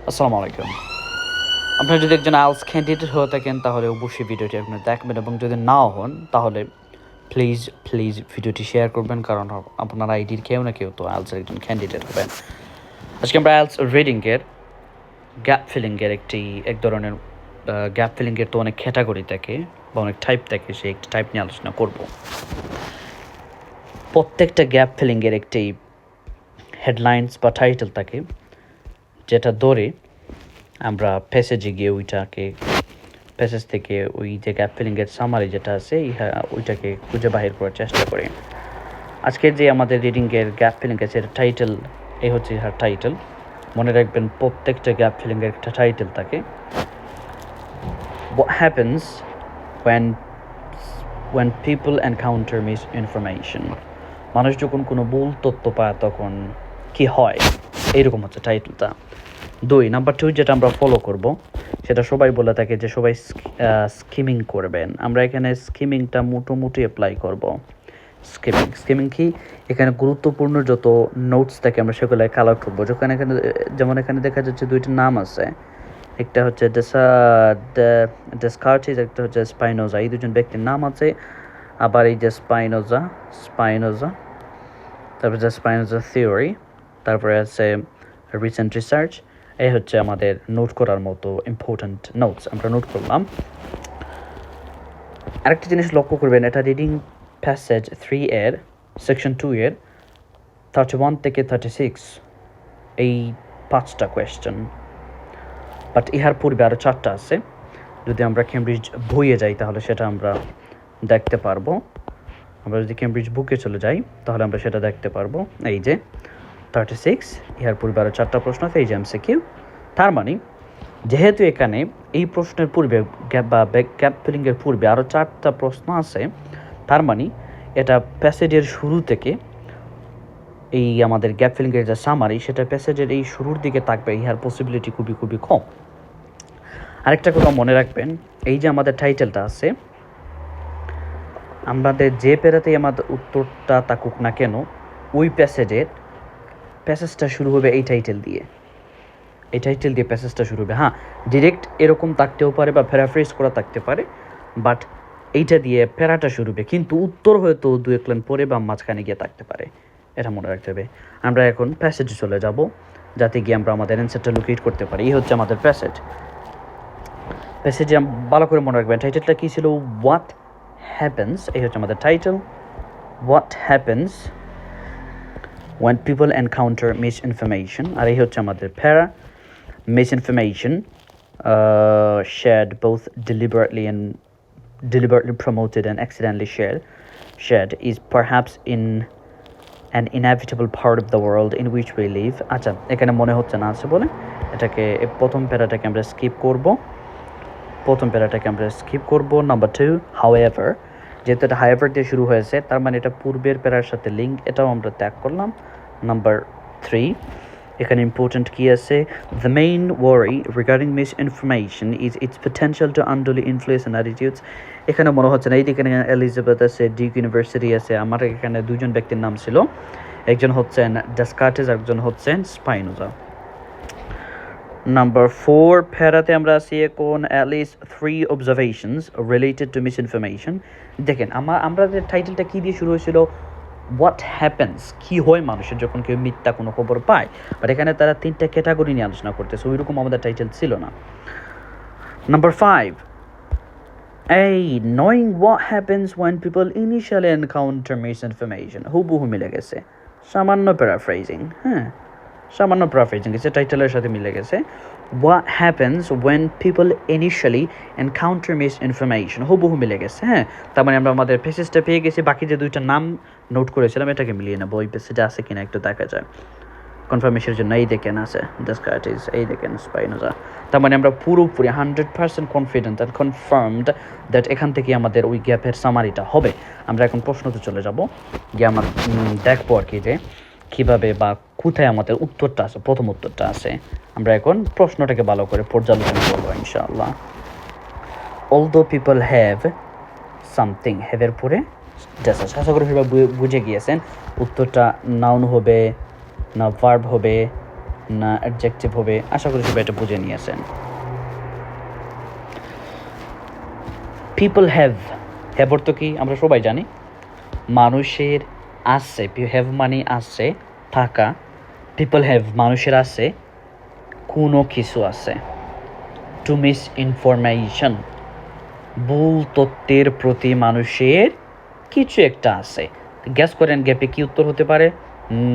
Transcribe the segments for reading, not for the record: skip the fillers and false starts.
আসসালামু আলাইকুম। আপনারা যদি একজন আইএলটিএস ক্যান্ডিডেট হয়ে থাকেন তাহলে অবশ্যই ভিডিওটি আপনারা দেখবেন, এবং যদি নাও হন তাহলে প্লিজ ভিডিওটি শেয়ার করবেন, কারণ আপনার আইডির কেউ না কেউ তো আইএলটিএসের একজন ক্যান্ডিডেট হবেন। আজকে আমরা আইএলটিএস রিডিংয়ের গ্যাপ ফিলিংয়ের এক ধরনের গ্যাপ ফিলিংয়ের তো অনেক ক্যাটাগরি থাকে বা অনেক টাইপ থাকে, সেই একটি টাইপ নিয়ে আলোচনা করব। প্রত্যেকটা গ্যাপ ফিলিংয়ের একটি হেডলাইন্স বা টাইটেল থাকে, যেটা ধরে আমরা প্যাসেজে গিয়ে প্যাসেজ থেকে ওই যে গ্যাপ ফিলিংয়ের সামারি যেটা আছে ওইটাকে খুঁজে বাহির করার চেষ্টা করি। আজকের যে আমাদের রিডিংয়ের গ্যাপ ফিলিং আছে এর টাইটেল, এই হচ্ছে ইহার টাইটেল। মনে রাখবেন প্রত্যেকটা গ্যাপ ফিলিংয়ের একটা টাইটেল থাকে। What happens when people encounter misinformation? মানুষ যখন কোনো ভুল তথ্য পায় তখন কি হয়, এইরকম হচ্ছে টাইটেলটা। 2 নাম্বার 2 যেটা আমরা ফলো করব, সেটা সবাই বলে থাকে যে সবাই স্কিমিং করবেন। আমরা এখানে স্কিমিংটা মোটামুটি অ্যাপ্লাই করব। স্কিমিং কি, এখানে গুরুত্বপূর্ণ যত নোটস থাকে আমরা সেগুলো কালেক্ট করবো। যেমন এখানে দেখা যাচ্ছে দুইটা নাম আছে, একটা হচ্ছে ডেসকার্টিস, একটা হচ্ছে স্পাইনোজা। এই দুজন ব্যক্তির নাম আছে। আবার এই যে স্পাইনোজা, তারপরে যে স্পাইনোজা থিওরি, তারপরে আছে রিসেন্ট রিসার্চ। এই হচ্ছে আমাদের নোট করার মতো ইম্পর্ট্যান্ট নোটস, আমরা নোট করলাম। আরেকটা জিনিস লক্ষ্য করবেন, এটা রিডিং প্যাসেজ 3 এর সেকশন 2 এর 31 থেকে 36 এই 5টা কোয়েশ্চেন, বাট ইহার পূর্বে আরও 4টা আছে। যদি আমরা কেমব্রিজ বইয়ে যাই তাহলে সেটা আমরা দেখতে পারবো। আমরা যদি কেমব্রিজ বুকে চলে যাই তাহলে আমরা সেটা দেখতে পারবো। এই যে 36, ইহার পূর্বে আরও 4টা প্রশ্ন আছে, এই যে এমসিকিউ। তার মানে যেহেতু এখানে এই প্রশ্নের পূর্বে গ্যাপ ফিলিংয়ের পূর্বে আরও 4টা প্রশ্ন আছে, তার মানে এটা প্যাসেজের শুরু থেকে এই আমাদের গ্যাপ ফিলিংয়ের যে সামারি সেটা প্যাসেজের এই শুরুর দিকে থাকবে, ইহার পসিবিলিটি খুবই কম। আরেকটা কথা মনে রাখবেন, এই যে আমাদের টাইটেলটা আছে, আমাদের যে প্যারাতেই আমাদের উত্তরটা থাকুক না কেন, ওই প্যাসেজটা শুরু হবে এই টাইটেল দিয়ে প্যাসেজটা শুরু হবে। হ্যাঁ, ডিরেক্ট এরকম থাকতেও পারে বা প্যারাফ্রেজ করা থাকতে পারে, বাট এইটা দিয়ে প্যারাটা শুরু হবে, কিন্তু উত্তর হয়তো 2-1 লাইন পরে বা মাঝখানে গিয়ে থাকতে পারে, এটা মনে রাখতে হবে। আমরা এখন প্যাসেজে চলে যাব, যাতে গিয়ে আমরা আমাদের অ্যান্সারটা লোকেট করতে পারি। এই হচ্ছে আমাদের প্যাসেজে ভালো করে মনে রাখবেন টাইটেলটা কী ছিল, হোয়াট হ্যাপেন্স। এই হচ্ছে আমাদের title, what happens when people encounter misinformation। আর এই হচ্ছে আমাদের প্যারা, misinformation shared both deliberately promoted and accidentally shared is perhaps in an inevitable part of the world in which we live। আচ্ছা, এখানে মনে হচ্ছে না আছে বলে এটাকে প্রথম প্যারাটাকে আমরা স্কিপ করব। নাম্বার 2, however, যেহেতু এটা however দিয়ে শুরু হয়েছে তার মানে এটা পূর্বের প্যারার সাথে লিঙ্ক, এটাও আমরা ত্যাগ করলাম। নাম্বার 3, এখানে ইম্পর্টেন্ট কি আছে, the main worry regarding misinformation is its potential to unduly influence attitudes। এখানে মনে হচ্ছে না, এইদিকে এলিজাবেথ আছে, ডিউক ইউনিভার্সিটি আছে। আমার এখানে দুজন ব্যক্তির নাম ছিল, একজন হচ্ছেন ডেসকার্টিস, একজন হচ্ছেন স্পাইনোজা। নাম্বার 4 প্যারাতে আমরা আছি এখন at least 3 observations related to misinformation। দেখেন আমরা যে টাইটেলটা কী দিয়ে শুরু হয়েছিল, হোয়াট হ্যাপেন্স, কী হয় মানুষের যখন কেউ মিথ্যা কোনো খবর পায়, বাট এখানে তারা 3টা ক্যাটাগরি নিয়ে আলোচনা করতেছে, ওইরকম আমাদের টাইটেল ছিল না। Number 5, knowing what happens when people initially encounter misinformation, হুবহু মিলে গেছে, সামান্য প্যারাফ্রেজিং, গেছে, টাইটেলের সাথে মিলে গেছে। What happens when people initially encounter misinformation, হুবহু মিলে গেছে। তার মানে আমরা আমাদের প্যাসেজটা পেয়ে গেছি, বাকি যে 2টা নাম নোট করেছিলাম এটাকে মিলিয়ে নেবো, ওই প্যাসেজে আছে কিনা একটু দেখা যায় কনফার্মেশনের জন্য। এই দেখেন আছে ডেসকার্টিস, এই দেখেন স্পাইনোজা। তার মানে আমরা পুরোপুরি 100% কনফিডেন্ট অ্যান্ড কনফার্মড দ্যাট এখান থেকে আমাদের ওই গ্যাপের সামারিটা হবে। আমরা এখন প্রশ্নতে চলে যাব, গিয়ে আমরা দেখবো আর কি যে কীভাবে বা কোথায় আমাদের উত্তরটা আছে, প্রথম উত্তরটা আছে। আমরা এখন প্রশ্নটাকে ভালো করে পর্যালোচনা করবো ইনশাআল্লাহ। although people have something, have এর পরে জাস্ট আশা করি সবাই বুঝে গিয়েছেন উত্তরটা নাউন হবে না ভার্ব হবে না অ্যাডজেক্টিভ হবে? আশা করি সবাই এটা বুঝে নিয়েছেন। পিপল হ্যাভ, হ্যাভ অর্থ কি আমরা সবাই জানি, মানুষের আছে, হ্যাভ মানে আছে থাকা, পিপল হ্যাভ মানুষের আছে কোনো কিছু আছে। টু মিস ইনফরমেশন, ভুল তথ্যের প্রতি মানুষের কিছু একটা আছে। গ্যাস করেন গ্যাপে কি উত্তর হতে পারে?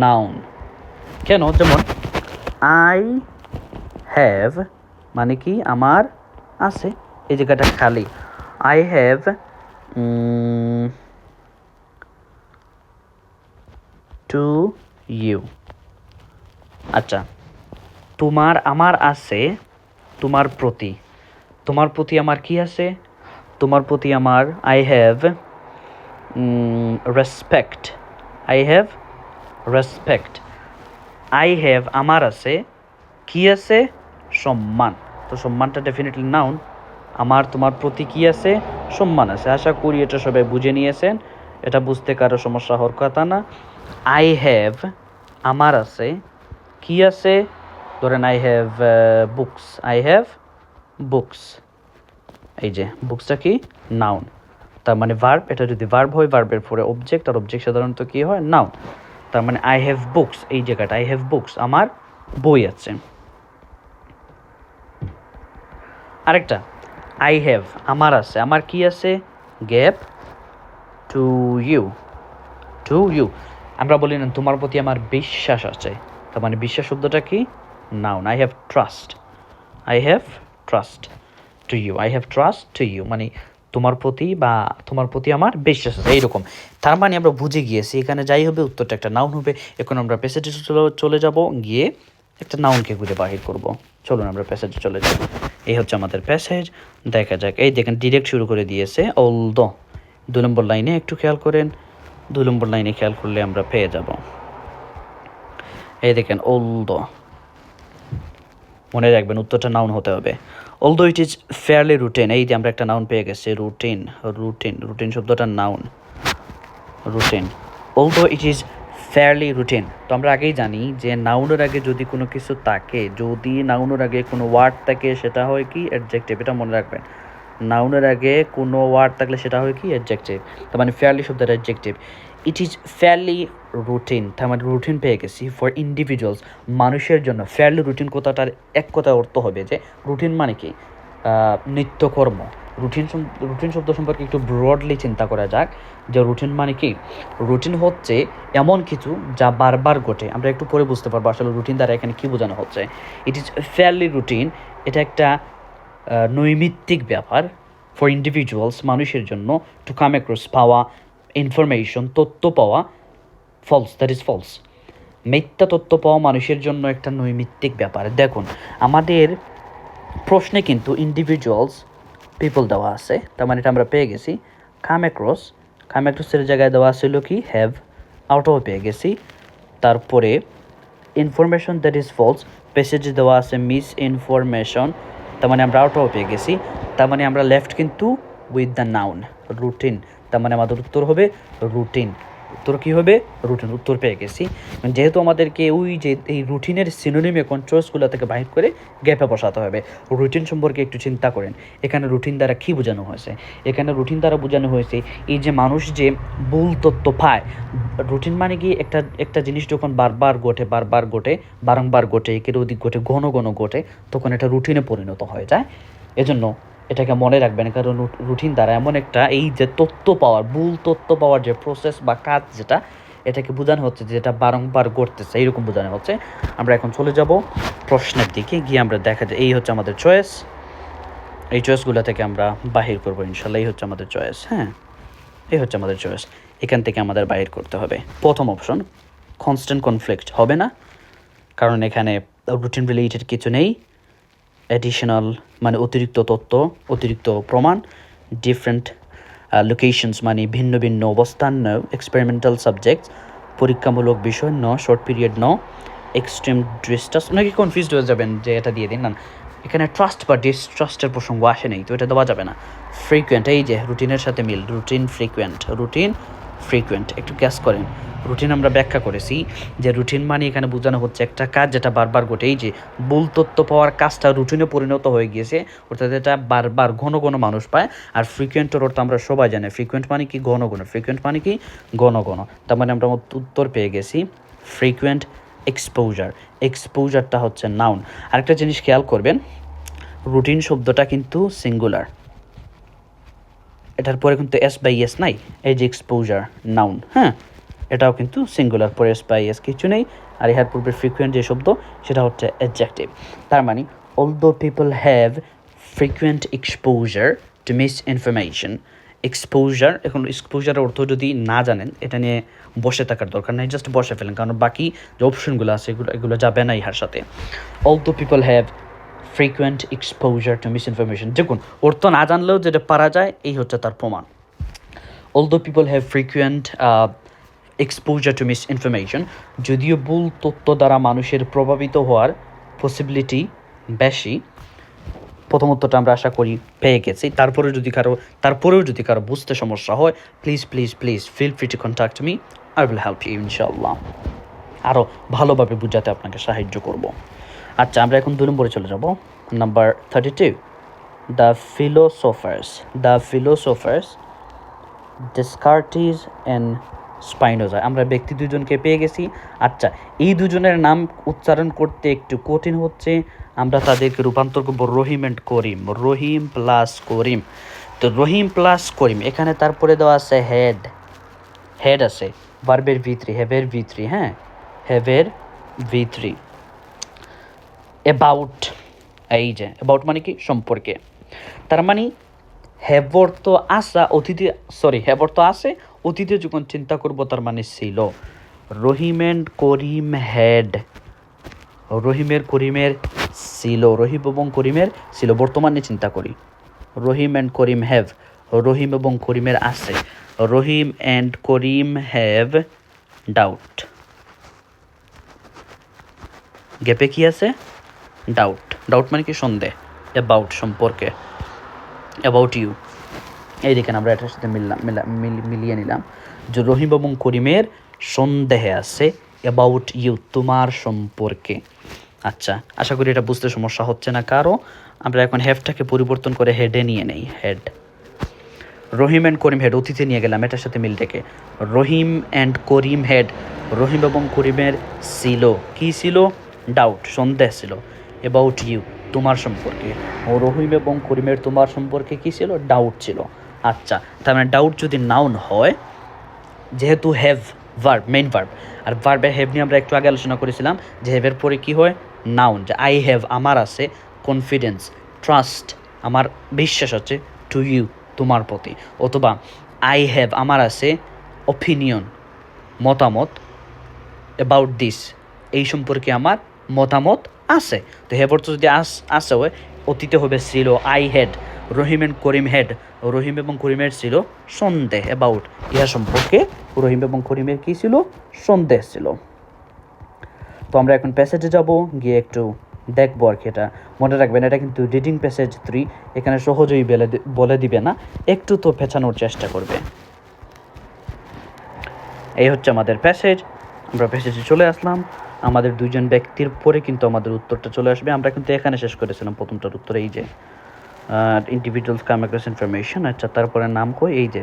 নাউন। কেন? যেমন আই হ্যাভ মানে কি আমার আছে, এই জায়গাটা খালি। I have to you. আচ্ছা, তোমার আমার আছে তোমার প্রতি, তোমার প্রতি আমার কি আছে? তোমার প্রতি আমার I have respect, I have respect. I have আমার আছে কি আছে? সম্মান। তো সম্মানটা ডেফিনেটলি নাউন। আমার তোমার প্রতি কি আছে? সম্মান আছে। আশা করি এটা সবাই বুঝে নিয়েছেন, এটা বুঝতে কারো সমস্যা হওয়ার কথা না। আই হ্যাভ আমার আছে কি আছে? ধরেন I have books, I have books. এই যে বুকসটা কি? নাউন। তার মানে ভার্ব, এটা যদি ভার্ব হয় ভার্বের পরে অবজেক্ট, আর অবজেক্ট সাধারণত কি হয়? নাউন। তার মানে আই হ্যাভ বুকস, এই জায়গাটা আই হ্যাভ বুকস আমার বই আছে। আরেকটা আই হ্যাভ আমার আছে, আমার কি আছে? Gap to you, to you. আমরা বলি না তোমার প্রতি আমার বিশ্বাস আছে, তার মানে বিশ্বাস শব্দটা কি? Noun. I have trust, I have trust to you, I have trust to you মানে তোমার প্রতি বা তোমার প্রতি আমার বিশ্বাস আছে, এইরকম। তার মানে আমরা বুঝে গিয়েছি এখানে যাই হবে উত্তরটা একটা নাউন হবে। এখন আমরা প্যাসেজে চলে যাব, গিয়ে একটা নাউনকে খুঁজে বাহির করব। চলুন আমরা প্যাসেজে চলে যাব। এই হচ্ছে আমাদের প্যাসেজ, দেখা যাক। এই দেখেন ডিরেক্ট শুরু করে দিয়েছে অলদো। 2 নম্বর লাইনে একটু খেয়াল করেন, 2 নম্বর লাইনে খেয়াল করলে আমরা পেয়ে যাব। এই দেখেন অলদো, মনে রাখবেন উত্তরটা নাউন হতে হবে। Although it is fairly routine, এই যে আমরা একটা নাউন পেয়ে গেছি, রুটিন। রুটিন, রুটিন শব্দটার noun, routine. Although it is fairly routine. তো আমরা আগেই জানি যে নাউনের আগে যদি কোনো কিছু থাকে, যদি নাউনের আগে কোনো ওয়ার্ড থাকে সেটা হয় কি? অ্যাডজেক্টিভ। এটা মনে রাখবেন, নাউনের আগে কোনো ওয়ার্ড থাকলে সেটা হয় কি? অ্যাডজেক্টিভ। তার মানে ফেয়ারলি শব্দটা adjective. It is fairly routine, তার মানে রুটিন পেয়ে গেছি। ফর ইন্ডিভিজুয়ালস, মানুষের জন্য। ফেয়ারলি রুটিন কথাটার এক কথায় অর্থ হবে যে রুটিন মানে কি? নিত্যকর্ম। রুটিন রুটিন শব্দ সম্পর্কে একটু ব্রডলি চিন্তা করা যাক যে রুটিন মানে কি? রুটিন হচ্ছে এমন কিছু যা বারবার ঘটে। আমরা একটু পরে বুঝতে পারবো আসলে রুটিন দ্বারা এখানে কী বোঝানো হচ্ছে। ইট ইজ ফেয়ারলি রুটিন, এটা একটা নৈমিত্তিক ব্যাপার। ফর ইন্ডিভিজুয়ালস, মানুষের জন্য। টু কাম অ্যাক্রস, পাওয়া। ইনফরমেশন, তথ্য পাওয়া। ফলস, দ্যাট ইজ ফলস, মিথ্যা তথ্য পাওয়া মানুষের জন্য একটা নৈমিত্তিক ব্যাপার। দেখুন আমাদের প্রশ্নে কিন্তু ইন্ডিভিজুয়ালস পিপল দেওয়া আছে, তার মানে এটা আমরা পেয়ে গেছি। কাম অ্যাক্রস, কাম অ্যাক্রসের জায়গায় দেওয়া ছিল কি? হ্যাভ, আউটও পেয়ে গেছি। তারপরে ইনফরমেশন, দ্যাট ইজ ফলস, প্যাসেজে দেওয়া আছে মিস ইনফরমেশন, তার মানে আমরা আউটও পেয়ে গেছি। তার মানে আমরা লেফট কিন্তু উইথ দ্য নাউন রুটিন, তার মানে আমাদের উত্তর হবে রুটিন। উত্তর কী হবে? রুটিন। উত্তর পেয়ে গেছি। যেহেতু আমাদেরকে ওই যে এই রুটিনের সিনোনিম এখন চয়েসগুলো থেকে বাহির করে গ্যাপে বসাতে হবে। রুটিন সম্পর্কে একটু চিন্তা করেন, এখানে রুটিন দ্বারা কী বোঝানো হয়েছে? এখানে রুটিন দ্বারা বোঝানো হয়েছে এই যে মানুষ যে ভুল তথ্য পায়। রুটিন মানে কি? একটা জিনিস যখন বারবার ঘটে, বারংবার ঘটে, একের অধিক ঘটে, ঘন ঘন ঘটে, তখন এটা রুটিনে পরিণত হয়ে যায়। এজন্য এটাকে মনে রাখবেন, কারণ রুটিন দ্বারা এমন একটা এই যে তথ্য পাওয়ার, ভুল তথ্য পাওয়ার যে প্রসেস বা কাজ, যেটা এটাকে বোঝানো হচ্ছে যে এটা বারংবার ঘটতেছে, এইরকম বোঝানো হচ্ছে। আমরা এখন চলে যাব প্রশ্নের দিকে, গিয়ে আমরা দেখা যায় এই হচ্ছে আমাদের চয়েস। এই চয়েসগুলো থেকে আমরা বাহির করবো ইনশাল্লাহ। এই হচ্ছে আমাদের চয়েস। হ্যাঁ, এই হচ্ছে আমাদের চয়েস। এখান থেকে আমাদের বাহির করতে হবে প্রথম অপশন, কনস্ট্যান্ট কনফ্লিক্ট হবে না, কারণ এখানে রুটিন রিলেটেড কিছু নেই। অ্যাডিশনাল মানে অতিরিক্ত তথ্য, অতিরিক্ত প্রমাণ। ডিফারেন্ট লোকেশনস মানে ভিন্ন ভিন্ন অবস্থান। এক্সপেরিমেন্টাল সাবজেক্টস, পরীক্ষামূলক বিষয়। Short period. Extreme distrust. অনেকে কনফিউজড হয়ে যাবেন যে এটা দিয়ে দিন না, এখানে ট্রাস্ট বা ডিস্ট্রাস্টের প্রসঙ্গ আসে নেই, তো এটা দেওয়া যাবে না। ফ্রিকুয়েন্ট, এই যে রুটিনের সাথে মিল, রুটিন ফ্রিকুয়েন্ট, রুটিন ফ্রিকুয়েন্ট। একটু গ্যাস করেন। রুটিন আমরা ব্যাখ্যা করেছি যে রুটিন মানে এখানে বোঝানো হচ্ছে একটা কাজ যেটা বারবার ঘটে। এই যে ভুল তথ্য পাওয়ার কাজটা রুটিনে পরিণত হয়ে গিয়েছে, অর্থাৎ এটা বারবার ঘন ঘন মানুষ পায়। আর ফ্রিকুয়েন্টের অর্থ আমরা সবাই জানি, ফ্রিকুয়েন্ট মানে কি ঘন ঘন, ফ্রিকুয়েন্ট মানে কি ঘন ঘন। তার মানে আমরা উত্তর পেয়ে গেছি ফ্রিকুয়েন্ট এক্সপোজার। এক্সপোজারটা হচ্ছে নাউন। আরেকটা জিনিস খেয়াল করবেন, রুটিন শব্দটা কিন্তু সিঙ্গুলার, এটার পরে কিন্তু এস বাই এস নাই। এই যে এক্সপোজার নাউন, হ্যাঁ, এটাও কিন্তু সিঙ্গুলার, পরে এস বাই এস কিছু নেই। আর ইহার পূর্বে ফ্রিকুয়েন্ট যে শব্দ সেটা হচ্ছে অ্যাডজেক্টিভ। তার মানে although people have frequent exposure to miss information. Exposure, এখন এক্সপোজারের অর্থ যদি না জানেন এটা নিয়ে বসে থাকার দরকার নেই, জাস্ট বসে ফেলেন, কারণ বাকি যে অপশনগুলো আছে এগুলো যাবে না ইহার সাথে। Although people have frequent exposure to miss information, দেখুন অর্থ না জানলেও যেটা পারা যায় এই হচ্ছে তার প্রমাণ। Although people have frequent exposure to miss information, যদিও ভুল তথ্য দ্বারা মানুষের প্রভাবিত হওয়ার পসিবিলিটি বেশি। প্রথম উত্তরটা আমরা আশা করি পেয়ে গেছি। তারপরেও যদি কারো বুঝতে সমস্যা হয়, please please please feel free to contact me, I will help you ইনশাআল্লাহ। আরও ভালোভাবে বুঝাতে আপনাকে সাহায্য করব। আচ্ছা, আমরা এখন 2 নম্বরে চলে যাব। Number 32, the philosophers Descartes and Spinoza. আমরা ব্যক্তি দুজনকে পেয়ে গেছি। আচ্ছা, এই দুজনের নাম উচ্চারণ করতে একটু কঠিন হচ্ছে, আমরা তাদেরকে রূপান্তর করব রহিম অ্যান্ড করিম, রহিম প্লাস করিম। তো রহিম প্লাস করিম, এখানে তারপরে দেওয়া আছে হেড আছে, ভার্বের V3, হ্যাভের V3, হ্যাঁ, হ্যাভের V3। অ্যাবাউট, এই যে অ্যাবাউট মানে কি সম্পর্কে, তার মানে হ্যাভর তো আছে অতীতে যখন চিন্তা করব তার মানে ছিল। রহিম অ্যান্ড করিম হ্যাড, রহিমের করিমের ছিল, রহিম এবং করিমের ছিল। বর্তমানে চিন্তা করি, রহিম অ্যান্ড করিম হ্যাভ, রহিম এবং করিমের আছে, রহিম অ্যান্ড করিম হ্যাভ ডাউট, গ্যাপে কি আছে ডাউট মানে কি সন্দেহ, অ্যাবাউট সম্পর্কে, অ্যাবাউট ইউ। এই দেখেন আমরা এটার সাথে মিলিয়ে নিলাম যে রহিম এবং করিমের সন্দেহে আছে অ্যাবাউট ইউ, তোমার সম্পর্কে। আচ্ছা, আশা করি এটা বুঝতে সমস্যা হচ্ছে না কারো। আমরা এখন হ্যাভটাকে পরিবর্তন করে হেডে নিয়ে নেই, head. Rahim and Karim head, অতীতে নিয়ে গেলাম এটার সাথে মিল রেখে। রহিম অ্যান্ড করিম হেড, রহিম এবং করিমের ছিল, কি ছিল? ডাউট, সন্দেহ ছিল। অ্যাবাউট ইউ, তোমার সম্পর্কে। ও রহিম এবং করিমের তোমার সম্পর্কে কি ছিল? ডাউট ছিল। আচ্ছা, তার মানে ডাউট যদি নাউন হয়, যেহেতু হ্যাভ ভার্ব, মেইন ভার্ব, আর ভার্বের হ্যাভ নিয়ে আমরা একটু আগে আলোচনা করেছিলাম যে হ্যাভের পরে কি হয়? নাউন। যে আই হ্যাভ, আমার আছে, কনফিডেন্স, ট্রাস্ট, আমার বিশ্বাস আছে, টু ইউ, তোমার প্রতি। অথবা আই হ্যাভ, আমার আছে, অপিনিয়ন, মতামত, অ্যাবাউট দিস, এই সম্পর্কে আমার মতামত আছে। তো হ্যাভ অর্থ যদি আসে হয়, অতীতে হবে ছিল, I had, Rahim and Karim had, Rahim এবং করিমের ছিল সন্দেহ, অ্যাবাউট, ইহা সম্পর্কে রহিম এবং করিমের কী ছিল? সন্দেহ ছিল। তো আমরা এখন প্যাসেজে যাব, গিয়ে একটু দেখবো আর কি। এটা মনে রাখবেন, এটা কিন্তু রিডিং প্যাসেজ 3, এখানে সহজেই বলে দিবে না, একটু তো পেছানোর চেষ্টা করবে। এই হচ্ছে আমাদের প্যাসেজ। আমরা প্যাসেজে চলে আসলাম। আমাদের দুইজন ব্যক্তির পরে কিন্তু আমাদের উত্তরটা চলে আসবে। আমরা কিন্তু এখানে শেষ করেছিলাম প্রথমটার উত্তর, এই যে ইন্ডিভিজুয়ালস কাম অ্যাক্রস ইনফরমেশন। আচ্ছা, তারপরে নাম কই, এই যে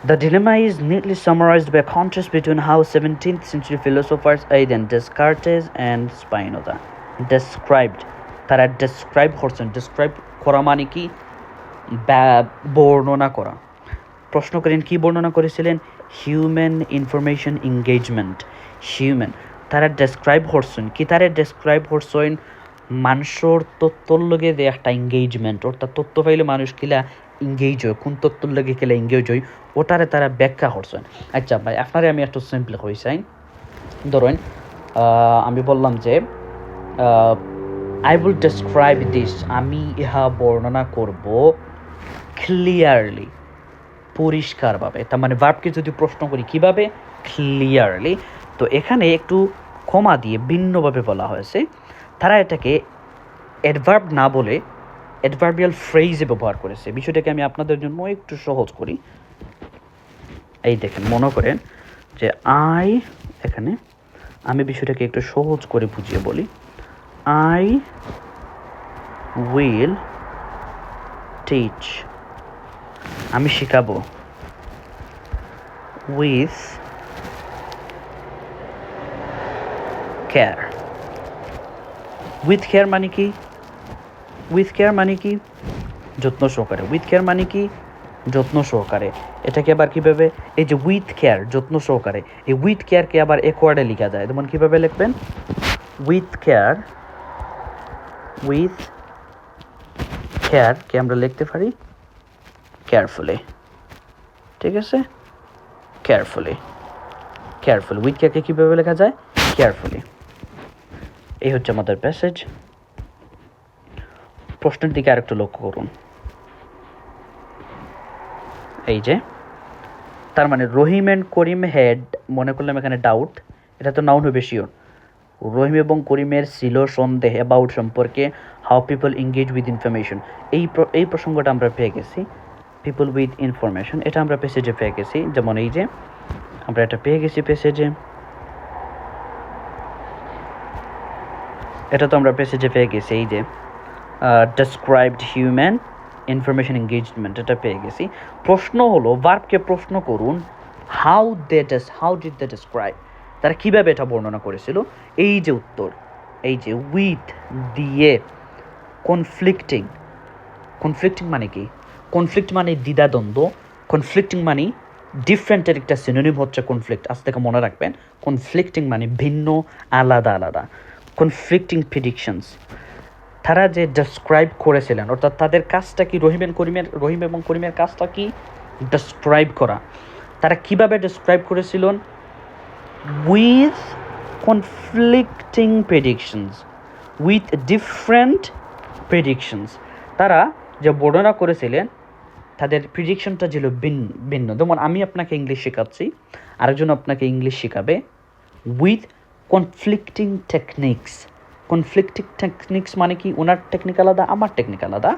The dilemma is neatly summarized by a contrast between how 17th century philosophers Aidan Descartes and Spinoza described, তারা ডেসক্রাইব করছেন। ডেসক্রাইব করা মানে কি? বর্ণনা করা। প্রশ্ন করেন কি বর্ণনা করেছিলেন? Human information engagement, human. তারা ডেসক্রাইব করছেন কি? তারা ডেসক্রাইব করছেন মানুষের তথ্যর লগে যে একটা এঙ্গেজমেন্ট, অর্থাৎ তথ্য পাইলে মানুষ কিলা এঙ্গেজ হয়, কোন তথ্যর লগে কিলা এঙ্গেজ হয়, ওটারে তারা ব্যাখ্যা করছেন। আচ্ছা ভাই, আপনারে আমি একটু সিম্পল হয়েছি। ধরেন আমি বললাম যে আই উইল ডেসক্রাইব দিস, আমি ইহা বর্ণনা করব ক্লিয়ারলি, পরিষ্কারভাবে। তার মানে ভার্বকে যদি প্রশ্ন করি কিভাবে? ক্লিয়ারলি। তো এখানে একটু কমা দিয়ে ভিন্নভাবে বলা হয়েছে। তারা এটাকে অ্যাডভার্ব না বলে অ্যাডভার্বিয়াল ফ্রেজে ব্যবহার করেছে। বিষয়টাকে আমি আপনাদের জন্য একটু সহজ করি। এই দেখেন, মনে করেন যে এখানে আমি বিষয়টাকে একটু সহজ করে বুঝিয়ে বলি। আই উইল টিচ, আমি শিখাবো, উইথ কেয়ার। উইথ কেয়ার মানে কি? উইথ কেয়ার মানে কি? যত্ন সহকারে। উইথ কেয়ার মানে কি? যত্ন সহকারে। এটাকে আবার কীভাবে, এই যে উইথ কেয়ার, যত্ন সহকারে, এই উইথ কেয়ারকে আবার এক ওয়ার্ডে লেখা যায়। যেমন কীভাবে লিখবেন? উইথ কেয়ার, উইথ কেয়ারকে আমরা লিখতে পারি কেয়ারফুলি। ঠিক আছে, কেয়ারফুলি, কেয়ারফুলি। উইথ কেয়ারকে কীভাবে লেখা যায়? কেয়ারফুলি। এই হচ্ছে আমাদের প্যাসেজ। প্রশ্নের দিকে আরেকটু লক্ষ্য করুন। এই যে, তার মানে রহিম অ্যান্ড করিম হ্যাড, মনে করলাম এখানে ডাউট, এটা তো নাউন হবে শিওর। রহিম এবং করিমের ছিল সন্দেহ অ্যাবাউট সম্পর্কে, how people engage with information. এই প্রসঙ্গটা আমরা পেয়ে গেছি, পিপল উইথ ইনফরমেশন, এটা আমরা প্যাসেজে পেয়ে গেছি। যেমন এই যে আমরা এটা পেয়ে গেছি প্যাসেজে, এটা তো আমরা প্যাসেজে পেয়ে গেছি। এই যে ডেসক্রাইবড হিউম্যান ইনফরমেশন এঙ্গেজমেন্ট, এটা পেয়ে গেছি। প্রশ্ন হলো, ভার্বকে প্রশ্ন করুন, হাউ ডিড দে ডেসক্রাইব, তারা কীভাবে এটা বর্ণনা করেছিল। এই যে উত্তর, এই যে উইথ দিয়ে, কনফ্লিক্টিং। কনফ্লিক্টিং মানে কি? কনফ্লিক্ট মানে দ্বিধাদ্বন্দ্ব। কনফ্লিক্টিং মানে ডিফারেন্টের একটা সিনোনিম হচ্ছে কনফ্লিক্ট, আজ থেকে মনে রাখবেন। কনফ্লিক্টিং মানে ভিন্ন, আলাদা আলাদা। কনফ্লিক্টিং প্রেডিকশনস, তারা যে ডেসক্রাইব করেছিলেন, অর্থাৎ তাদের কাজটা কি, রহিম এবং করিমের কাজটা কি? ডেসক্রাইব করা। তারা কিভাবে ডেসক্রাইব করেছিলেন? With conflicting predictions, with different predictions. তারা যে বর্ণনা করেছিলেন, তাদের প্রেডিকশনটা ছিল ভিন্ন। যেমন আমি আপনাকে ইংলিশ শেখাচ্ছি, আরেকজন আপনাকে ইংলিশ শেখাবে, with conflicting techniques. Conflicting techniques মানে কি? ওনার টেকনিক আলাদা, আমার টেকনিক আলাদা।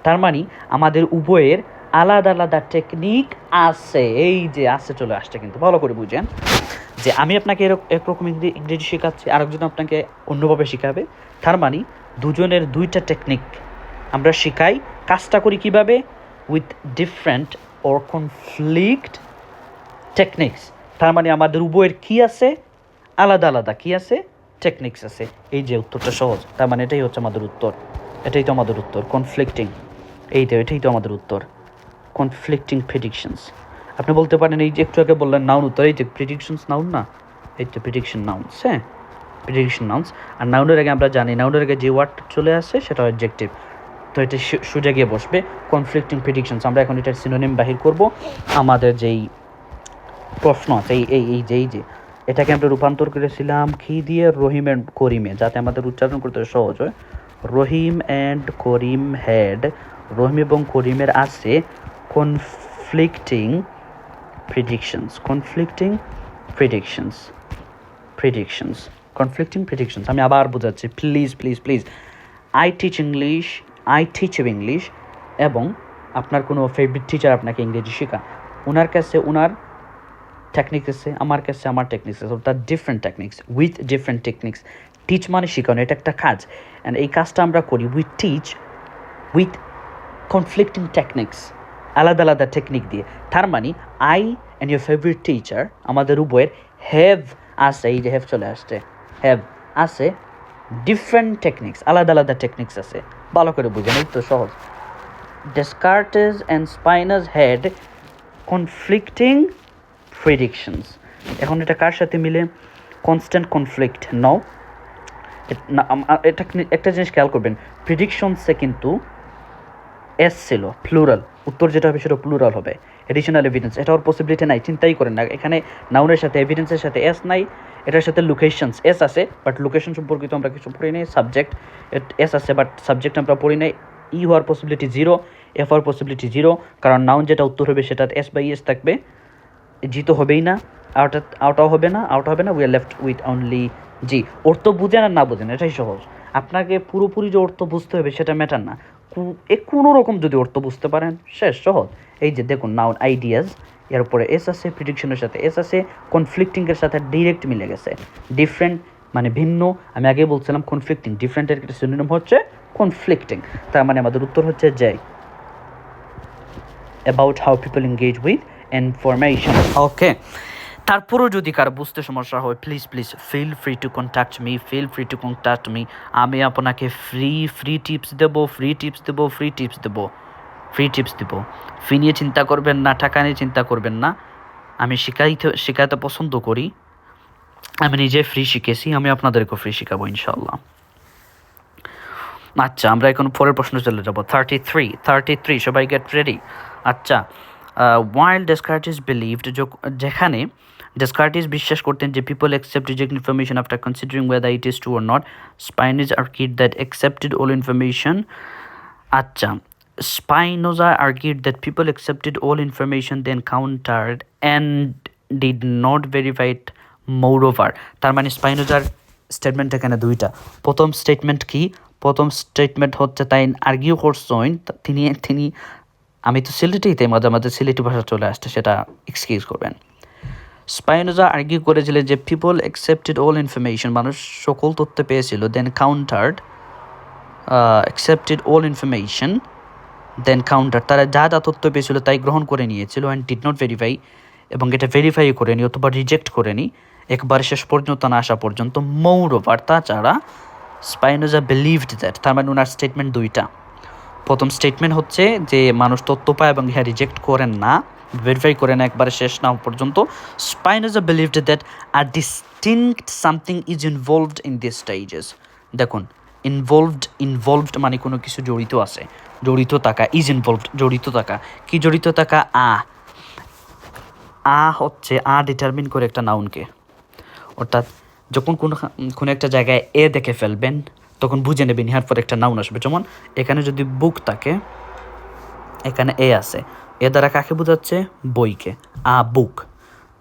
তার মানে আমাদের উভয়ের আলাদা আলাদা টেকনিক আছে। এই যে আছে, চলে আসছে, কিন্তু ভালো করে বুঝেন যে আমি আপনাকে একরকম ইংরেজি শেখাচ্ছি, আরেকজন আপনাকে অন্যভাবে শেখাবে। তার মানে দুজনের দুইটা টেকনিক আমরা শেখাই, কাজটা করি কিভাবে? With different or conflict techniques. তার মানে আমাদের উভয়ের কী আছে? আলাদা আলাদা কী আছে? টেকনিক্স আছে। এই যে উত্তরটা সহজ, তার মানে এটাই হচ্ছে আমাদের উত্তর, এটাই তো আমাদের উত্তর, কনফ্লিক্টিং। এটাই তো আমাদের উত্তর, কনফ্লিক্টিং প্রেডিকশনস। আপনি বলতে পারেন, এই যে একটু আগে বললেন নাউন উত্তর, এই যে প্রেডিকশনস নাউন না, এই তো প্রেডিকশন নাউনস। হ্যাঁ, প্রেডিকশন নাউনস। আর নাউনের আগে আমরা জানি, নাউনের আগে যে ওয়ার্ড চলে আসে সেটা অবজেক্টিভ, তো এটা সোজা গিয়ে বসবে কনফ্লিক্টিং প্রেডিকশনস। আমরা এখন এটার সিনোনিম বাহির করব। আমাদের যেই প্রশ্ন আছে, এই যে এটাকে আমরা রূপান্তর করেছিলাম কি দিয়ে? রহিম অ্যান্ড করিমে, যাতে আমাদের উচ্চারণ করতে সহজ হয়। রহিম অ্যান্ড করিম হ্যাড, রহিম এবং করিমের আছে conflicting predictions. Conflicting predictions, conflicting predictions. আমি আবার বোঝাচ্ছি, please please please. I teach English, এবং আপনার কোনো ফেভারিট টিচার আপনাকে ইংরেজি শেখা, ওনার কাছে ওনার টেকনিক্স আছে, আমার কাছে আমার টেকনিক্স আছে, অর্থাৎ different techniques, with different techniques. Teach মানে শেখানো, এটা একটা কাজ, অ্যান্ড এই কাজটা আমরা করি with teach, with conflicting techniques, আলাদা আলাদা টেকনিক দিয়ে। তার মানে I and your favourite teacher, আমাদের উভয়ের হ্যাভ আছে, এই যে হ্যাভ চলে আসছে, হ্যাভ আছে ডিফারেন্ট টেকনিক্স, আলাদা আলাদা টেকনিক্স আছে। ভালো করে বুঝেন, এই তো সহজ। Descartes and Spinoza had conflicting predictions. এখন এটা কার সাথে মিলে? Constant conflict now. এটা একটা জিনিস খেয়াল করবেন, প্রেডিকশনসে কিন্তু এস ছিল, প্লুরাল, উত্তর যেটা হবে সেটা প্লুরাল হবে। এডিশনাল এভিডেন্স, এটা ওর পসিবিলিটি নাই, চিন্তাই করেন না। এখানে নাউনের সাথে এভিডেন্সের সাথে এস নাই, এটার সাথে লোকেশনস এস আছে, বাট লোকেশন সম্পর্কিত আমরা কিছু পড়ি নাই। সাবজেক্ট এস আছে, বাট সাবজেক্ট আমরা পড়ি নাই। ই হওয়ার পসিবিলিটি জিরো, এফ হওয়ার পসিবিলিটি জিরো, কারণ নাউন যেটা উত্তর হবে সেটা এস বাই এস থাকবে, জি তো হবেই না, আউটাও হবে না, we are left with only G. অর্থ বুঝেন আর না বুঝেন এটাই সহজ। আপনাকে পুরোপুরি যে অর্থ বুঝতে হবে সেটা ম্যাটার না, কোনো রকম যদি অর্থ বুঝতে পারেন শেষ, সহজ। এই যে দেখুন, নাউন আইডিয়াস, এর উপরে এস আছে, প্রিডিকশনের সাথে এস আছে, কনফ্লিক্টিংয়ের সাথে ডিরেক্ট মিলে গেছে। ডিফারেন্ট মানে ভিন্ন, আমি আগে বলছিলাম কনফ্লিক্টিং, ডিফারেন্টের একটা সিনোনিম হচ্ছে কনফ্লিক্টিং। তার মানে আমাদের উত্তর হচ্ছে যে about how people engage with information. Okay, তারপরেও যদি কারো বুঝতে সমস্যা হয় please feel free to contact me, আমি আপনাকে ফ্রি টিপস দেবো, ফি নিয়ে চিন্তা করবেন না, টাকা নিয়ে চিন্তা করবেন না। আমি শেখাতে পছন্দ করি, আমি নিজে ফ্রি শিখেছি, আমি আপনাদেরকেও ফ্রি শেখাবো ইনশাল্লাহ। আচ্ছা, আমরা এখন পরের প্রশ্ন চলে যাবো। 33, সবাই গেট রেডি। আচ্ছা, ওয়াইল ডেসকার্টিস বিলিভড, যেখানে ডেসকার্টিস বিশ্বাস করতেন যে people accept reject information after considering whether it is true or not. Spinoza argued that accepted all information. আচ্ছা, Spinoza argued that people accepted all information they encountered and did not verify it moreover. তার মানে স্পাইনোজার statement এখানে দুইটা। প্রথম statement কি? প্রথম statement হচ্ছে তাই আর্গিউ করছেন তিনি আমি তো সিলেটেই মাঝে মাঝে সিলেটি ভাষা চলে আসছে, সেটা এক্সকিউজ করবেন। স্পাইনোজা আর্গিউ করেছিলেন যে পিপল অ্যাকসেপ্টেড অল ইনফরমেশন, মানুষ সকল তথ্য পেয়েছিল, দেন অ্যাকসেপ্টেড অল ইনফরমেশন দেন তারা যা তথ্য পেয়েছিল তাই গ্রহণ করে নিয়েছিল, অ্যান্ড ডিড নট ভেরিফাই, এবং এটা ভেরিফাই করেনি অথবা রিজেক্ট করেনি একবার শেষ পর্যন্ত না আসা পর্যন্ত। মোরওভার, তাছাড়া স্পাইনোজা বিলিভড দ্যাট, তার মানে ওনার স্টেটমেন্ট দুইটা। প্রথম স্টেটমেন্ট হচ্ছে যে মানুষ তথ্য পায় এবং ইহা রিজেক্ট করেন না, ভেরিফাই করেন একবারে শেষ না পর্যন্ত। Spinoza believed that a distinct something is involved in this stages. দেখুন, ইনভলভড মানে কোনো কিছু জড়িত আছে, জড়িত থাকা, ইজ ইনভলভড জড়িত থাকা। কি জড়িত থাকা? হচ্ছে ডিটারমিন করে একটা নাউনকে, অর্থাৎ যখন কোনো একটা জায়গায় দেখে ফেলবেন তখন বুঝে নেবেন ইহার পর একটা নাউন আসবে। যেমন এখানে যদি বুক থাকে, এখানে আছে, দ্বারা কাকে বোঝাচ্ছে? বইকে, বুক।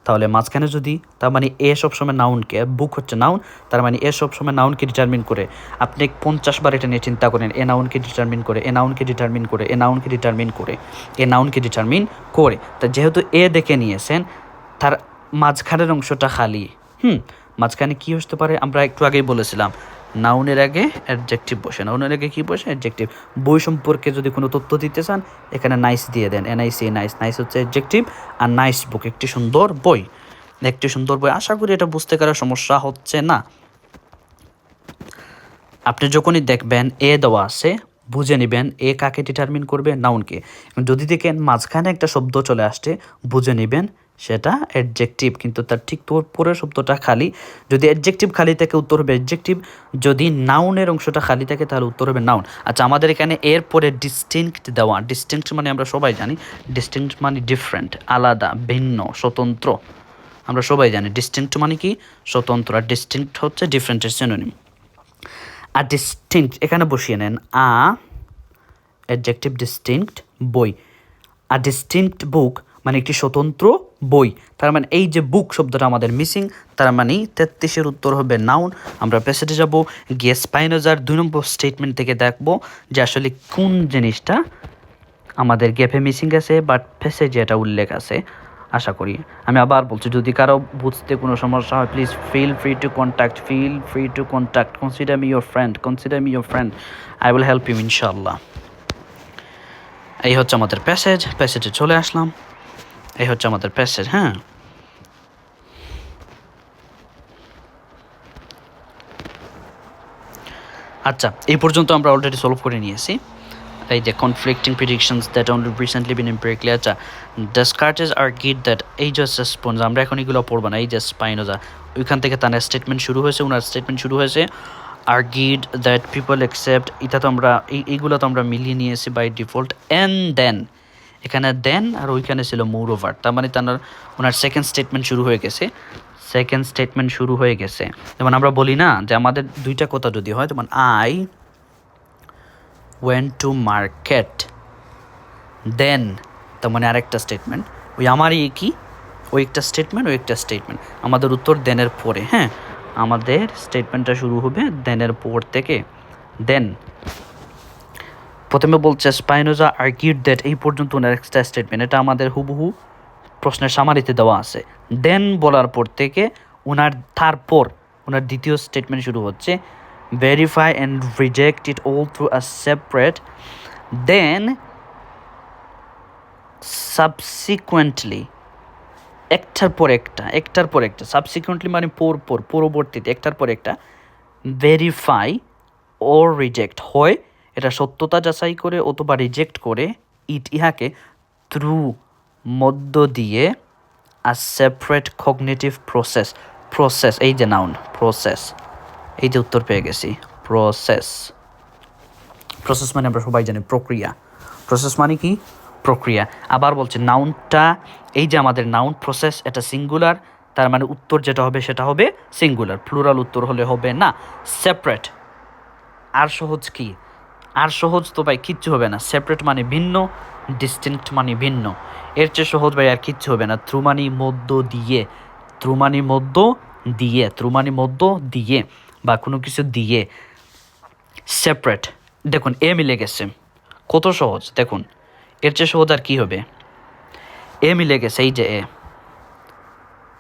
তাহলে মাঝখানে যদি, তার মানে সবসময় নাউনকে, বুক হচ্ছে নাউন, তার মানে সবসময় নাউনকে ডিটারমিন করে। আপনি 50 বার এটা নিয়ে চিন্তা করেন, নাউনকে ডিটারমিন করে, নাউনকে ডিটারমিন করে, নাউনকে ডিটারমিন করে, নাউনকে ডিটারমিন করে। তা যেহেতু দেখে নিয়েছেন, তার মাঝখানের অংশটা খালি। মাঝখানে কি হতে পারে? আমরা একটু আগেই বলেছিলাম নাউনের আগে অ্যাডজেক্টিভ বসে। নাউনের আগে কি বসে? অ্যাডজেক্টিভ। বই সম্পর্কে যদি কোনো তথ্য দিতে চান, এখানে নাইস দিয়ে দেন, NIC, নাইস হচ্ছে অ্যাডজেক্টিভ, আর নাইস বুক, একটি সুন্দর বই। আশা করি এটা বুঝতে কারো সমস্যা হচ্ছে না। আপনি যখনই দেখবেন দেওয়া আছে, বুঝে নেবেন কাকে ডিটারমিন করবে? নাউনকে। যদি দেখেন মাঝখানে একটা শব্দ চলে আসছে, বুঝে নেবেন সেটা অ্যাডজেক্টিভ, কিন্তু তার ঠিক পরের শব্দটা খালি। যদি অ্যাডজেক্টিভ খালি থাকে উত্তর হবে অ্যাডজেক্টিভ, যদি নাউনের অংশটা খালি থাকে তাহলে উত্তর হবে নাউন। আচ্ছা, আমাদের এখানে পরে ডিস্টিংক্ট দেওয়া। ডিস্টিংক্ট মানে আমরা সবাই জানি, ডিস্টিংক্ট মানে ডিফারেন্ট, আলাদা, ভিন্ন, স্বতন্ত্র। আমরা সবাই জানি ডিস্টিংক্ট মানে কি? স্বতন্ত্র। আর ডিস্টিংক্ট হচ্ছে ডিফারেন্টের সিনোনিম। আর ডিস্টিংক্ট এখানে বসিয়ে নেন, অ্যাডজেক্টিভ ডিস্টিংক্ট, বই। আর ডিস্টিংক্ট বুক মানে একটি স্বতন্ত্র বই। তার মানে এই যে বুক শব্দটা আমাদের মিসিং, তার মানে 33-এর উত্তর হবে নাউন। আমরা প্যাসেজে যাব, গিয়ে স্পাইনোজার 2 নম্বর স্টেটমেন্ট থেকে দেখব যে আসলে কোন জিনিসটা আমাদের গ্যাপে মিসিং আছে, বাট প্যাসেজে এটা উল্লেখ আছে। আশা করি, আমি আবার বলছি, যদি কারো বুঝতে কোনো সমস্যা হয় please feel free to contact, consider me your friend, I will help you ইনশাআল্লাহ। এই হচ্ছে আমাদের প্যাসেজে চলে আসলাম। এই হচ্ছে আমাদের প্যাসেজ। হ্যাঁ, আচ্ছা, এই পর্যন্ত আমরা অলরেডি সলভ করে নিয়েছি। এই যে conflicting predictions that only recently been empirically. আচ্ছা, ডেসকার্টেস আর্গুড দ্যাট, এই যে সাসপেন্স, আমরা এখন এগুলো পড়বো না, এই যে স্পাইনোজা, ওইখান থেকে তার স্টেটমেন্ট শুরু হয়েছে, আর্গুড দ্যাট পিপল অ্যাকসেপ্ট, এটা তো আমরা এইগুলো তো আমরা মিলিয়ে নিয়েছি বাই ডিফল্ট। অ্যান্ড দেন, এখানে দেন আর ওইখানে ছিল মোরওভার, তার মানে ওনার সেকেন্ড স্টেটমেন্ট শুরু হয়ে গেছে। যেমন আমরা বলি না যে আমাদের দুইটা কথা যদি হয়, যেমন আই ওয়েন্ট টু মার্কেট, দেন, তার মানে আরেকটা স্টেটমেন্ট, ওই আমারই কি, ওই একটা স্টেটমেন্ট, আমাদের উত্তর দেনের পরে। হ্যাঁ, আমাদের স্টেটমেন্টটা শুরু হবে দেনের পর থেকে। দেন প্রথমে বলছে স্পাইনোজা আর্গুড দ্যাট, এই পর্যন্ত ওনার একটা স্টেটমেন্ট, এটা আমাদের হুবহু প্রশ্নের সামারিতে দেওয়া আছে। দেন বলার পর থেকে তারপর ওনার দ্বিতীয় স্টেটমেন্ট শুরু হচ্ছে, verify and reject it all through a separate, then subsequently, একটার পর একটা সাবসিকুয়েন্টলি মানে পরবর্তীতে একটার পর একটা, ভেরিফাই ও রিজেক্ট হয় এটা সত্যতা যাচাই করে অথবা রিজেক্ট করে, ইহাকে থ্রু মধ্য দিয়ে আ সেপারেট কগনিটিভ প্রসেস এই যে নাউন প্রসেস, এই যে উত্তর পেয়ে গেছি। প্রসেস মানে আমরা সবাই জানি প্রক্রিয়া, প্রসেস মানে কি প্রক্রিয়া। আবার বলছে নাউনটা, এই যে আমাদের নাউন প্রসেস, এটা সিঙ্গুলার, তার মানে উত্তর যেটা হবে সেটা হবে সিঙ্গুলার, প্লুরাল উত্তর হলে হবে না। সেপারেট, আর সহজ কি, আর সহজ তো ভাই কিচ্ছু হবে না। সেপারেট মানে ভিন্ন, ডিস্টিংক্ট মানে ভিন্ন, এর চেয়ে সহজ ভাই আর কিচ্ছু হবে না। থ্রু মানে মধ্য দিয়ে বা কোনো কিছু দিয়ে, সেপারেট। দেখুন এ মিলে গেছে, কত সহজ দেখুন, এর চেয়ে সহজ আর কি হবে। এ মিলে গেছে, এই যে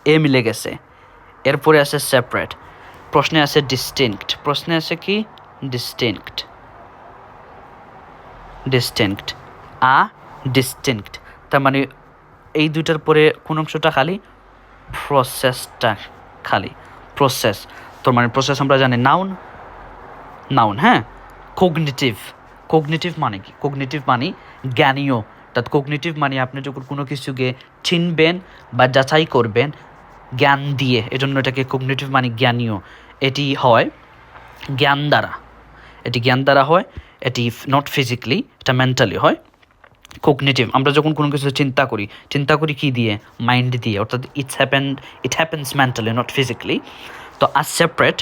এ মিলে গেছে, এরপরে আছে সেপারেট, প্রশ্নে আছে ডিস্টিংক্ট, প্রশ্নে আছে কি ডিস্টিংক্ট, তার মানে এই দুইটার পরে কোন অংশটা খালি, প্রসেসটা খালি, প্রসেস। তোর মানে প্রসেস আমরা জানি নাউন, হ্যাঁ। কগনিটিভ মানে কি, কগনিটিভ মানে জ্ঞানীয়, অর্থাৎ কগনিটিভ মানে আপনি যখন কোনো কিছুকে চিনবেন বা যাচাই করবেন জ্ঞান দিয়ে, এজন্য এটাকে কগনিটিভ মানে জ্ঞানীয়। এটি হয় জ্ঞান দ্বারা হয়, এটি নট ফিজিক্যালি, এটা মেন্টালি হয়। কগনিটিভ, আমরা যখন কোনো কিছু চিন্তা করি কি দিয়ে, মাইন্ড দিয়ে, অর্থাৎ it happens mentally not physically. তো আর সেপারেট,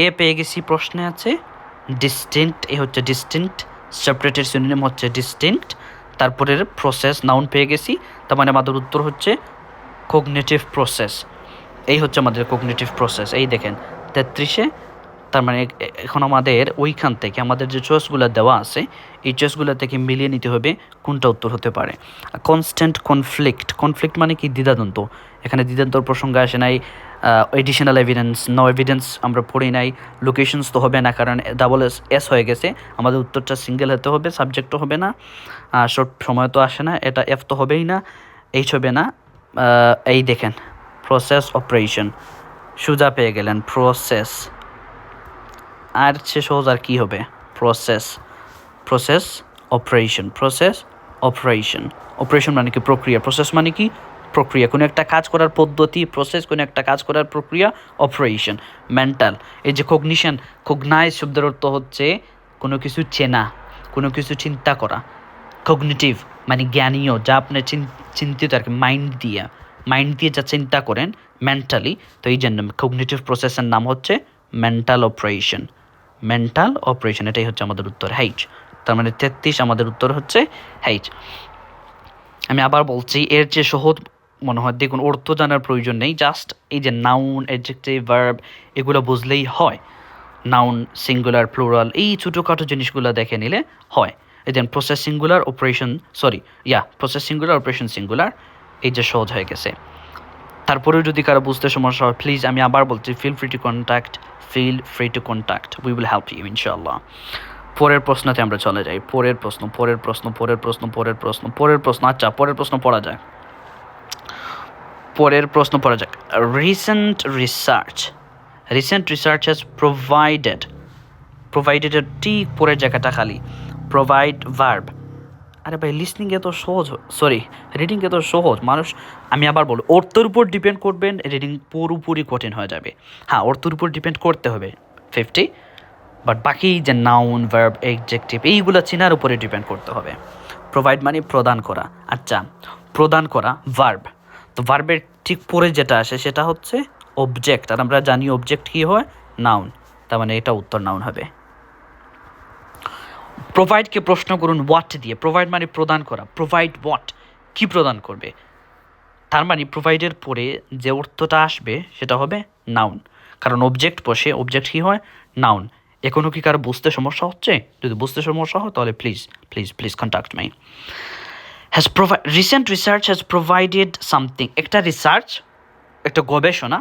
এ পেয়ে গেছি, প্রশ্নে আছে ডিস্টিংক্ট, এ হচ্ছে ডিস্টিংক্ট, সেপারেটের সিনোনিম হচ্ছে ডিস্টিংক্ট, তারপরে প্রসেস নাউন পেয়ে গেছি, তার মানে আমাদের উত্তর হচ্ছে কগনিটিভ প্রসেস। এই হচ্ছে আমাদের কগনিটিভ প্রসেস। এই দেখেন 33-এ, তার মানে এখন আমাদের ওইখান থেকে আমাদের যে চয়েসগুলো দেওয়া আছে, এই চয়েসগুলো থেকে মিলিয়ে নিতে হবে কোনটা উত্তর হতে পারে। কনস্ট্যান্ট কনফ্লিক্ট মানে কি দ্বিধাদ্বন্দ্ব, এখানে দ্বিধাদ্বন্দ্ব প্রসঙ্গ আসে নাই। এডিশনাল এভিডেন্স, নো এভিডেন্স আমরা পড়ি নাই। লোকেশনস তো হবে না, কারণ ডাবল এস হয়ে গেছে, আমাদের উত্তরটা সিঙ্গেল হতে হবে, সাবজেক্টও হবে না, শর্ট সময় তো আসে না, এটা এফ তো হবেই না, এইচ হবে না। এই দেখেন প্রসেস অপারেশন, সোজা পেয়ে গেলেন প্রসেস, আর সে সহজ আর কি হবে, প্রসেস অপারেশন মানে কি প্রক্রিয়া, প্রসেস মানে কি প্রক্রিয়া, কোনো একটা কাজ করার পদ্ধতি, প্রসেস কোনো একটা কাজ করার প্রক্রিয়া, অপারেশন। মেন্টাল, এই যে কগনাইজ শব্দের অর্থ হচ্ছে কোনো কিছু চেনা, কোনো কিছু চিন্তা করা। কগনিটিভ মানে জ্ঞানীয়, যা আপনি চিন্তিত আর কি, মাইন্ড দিয়ে যা চিন্তা করেন মেন্টালি, তো এই জন্য কগনিটিভ প্রসেসের নাম হচ্ছে মেন্টাল অপারেশন, এটাই হচ্ছে আমাদের উত্তর, এইচ। তার মানে 33 আমাদের উত্তর হচ্ছে এইচ। আমি আবার বলছি, এর চেয়ে সহজ মনে হয়, দেখুন অর্থ জানার প্রয়োজন নেই, জাস্ট এই যে নাউন, অ্যাডজেক্টিভ, ভার্ব এগুলো বুঝলেই হয়। নাউন সিঙ্গুলার প্লুরাল এই ছোটোখাটো জিনিসগুলো দেখে নিলে হয়। এই দেন প্রসেস সিঙ্গুলার অপারেশন সিঙ্গুলার, এই যে সহজ হয়ে গেছে। তারপরেও যদি কারো বুঝতে সমস্যা হয়, প্লিজ আমি আবার বলছি, feel free to contact, we will help you ইনশাআল্লাহ। পরের প্রশ্নতে আমরা চলে যাই, পরের প্রশ্ন। আচ্ছা, পরের প্রশ্ন পড়া যাক। রিসেন্ট রিসার্চ হ্যাজ প্রোভাইডেড ঠিক পরের জায়গাটা খালি, প্রোভাইড ভার্ব। আরে ভাই লিসনিং এত সহজ, রিডিং এত সহজ, আমি আবার বলবো, অর্থের উপর ডিপেন্ড করবেন, রিডিং পুরোপুরি কঠিন হয়ে যাবে। হ্যাঁ, অর্থের উপর ডিপেন্ড করতে হবে 50, বাট বাকি যে নাউন, ভার্ব, অ্যাডজেক্টিভ এইগুলো চেনার উপরে ডিপেন্ড করতে হবে। প্রোভাইড মানে প্রদান করা, আচ্ছা প্রদান করা ভার্ব, তো ভার্বের ঠিক পরে যেটা আসে সেটা হচ্ছে অবজেক্ট, আর আমরা জানি অবজেক্ট কী হয়, নাউন, তার মানে এটা উত্তর নাউন হবে। প্রোভাইডকে প্রশ্ন করুন হোয়াট দিয়ে, প্রোভাইড মানে প্রদান করা, প্রোভাইড হোয়াট, কি প্রদান করবে, তার মানে প্রোভাইডের পরে যে অর্থটা আসবে সেটা হবে নাউন, কারণ অবজেক্ট বসে, অবজেক্ট কী হয়, নাউন। এখনও কি কারো বুঝতে সমস্যা হচ্ছে? যদি বুঝতে সমস্যা হয় তাহলে please contact me. Recent research has provided something, একটা রিসার্চ, একটা গবেষণা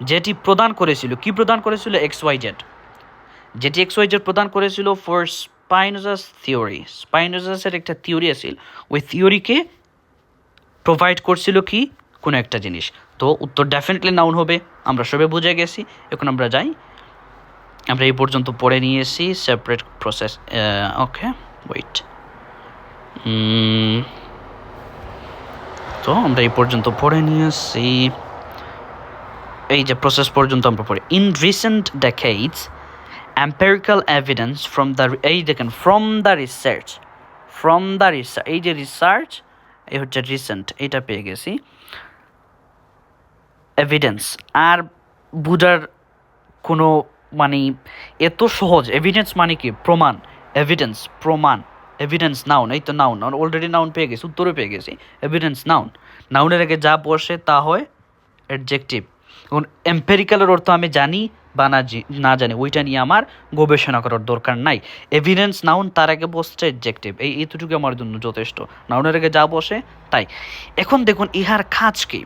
যেটি প্রদান করেছিল, কি প্রদান করেছিল, XYZ, যেটি XYZ প্রদান করেছিল ফর স্পাইনোজাস থিওরি, স্পাইনোজাসের একটা থিওরি আছিল, ওই থিওরিকে প্রোভাইড করছিল কি, কোনো একটা জিনিস। তো উত্তর ডেফিনেটলি নাউন হবে, আমরা সবে বুঝে গেছি। এখন আমরা যাই, আমরা এই পর্যন্ত পড়ে নিয়েছি সেপারেট প্রসেস। ওকে ওয়েট, তো আমরা এই পর্যন্ত পড়ে নিয়েছি, এই যে প্রসেস পর্যন্ত আমরা পড়ি। In recent decades empirical evidence from the, এই দেখেন from the research, এই যে রিসার্চ, এই হচ্ছে রিসেন্ট, এইটা পেয়ে গেছি। এভিডেন্স আর বুঝার কোনো মানে এত সহজ, এভিডেন্স মানে কি, প্রমাণ, এভিডেন্স প্রমাণ, এভিডেন্স নাউন, এই তো নাউন, অলরেডি নাউন পেয়ে গেছি, উত্তরে পেয়ে গেছি। এভিডেন্স নাউন, নাউনের আগে যা বসে তা হয় অ্যাডজেক্টিভ। এখন এম্পেরিক্যালের অর্থ আমি জানি বা না জানি, ওইটা নিয়ে আমার গবেষণা করার দরকার নাই। এভিডেন্স নাউন, তার আগে বসছে অ্যাডজেক্টিভ, এইটুকু আমার জন্য যথেষ্ট, নাউনের আগে যা বসে তাই। এখন দেখুন ইহার কাজ কি,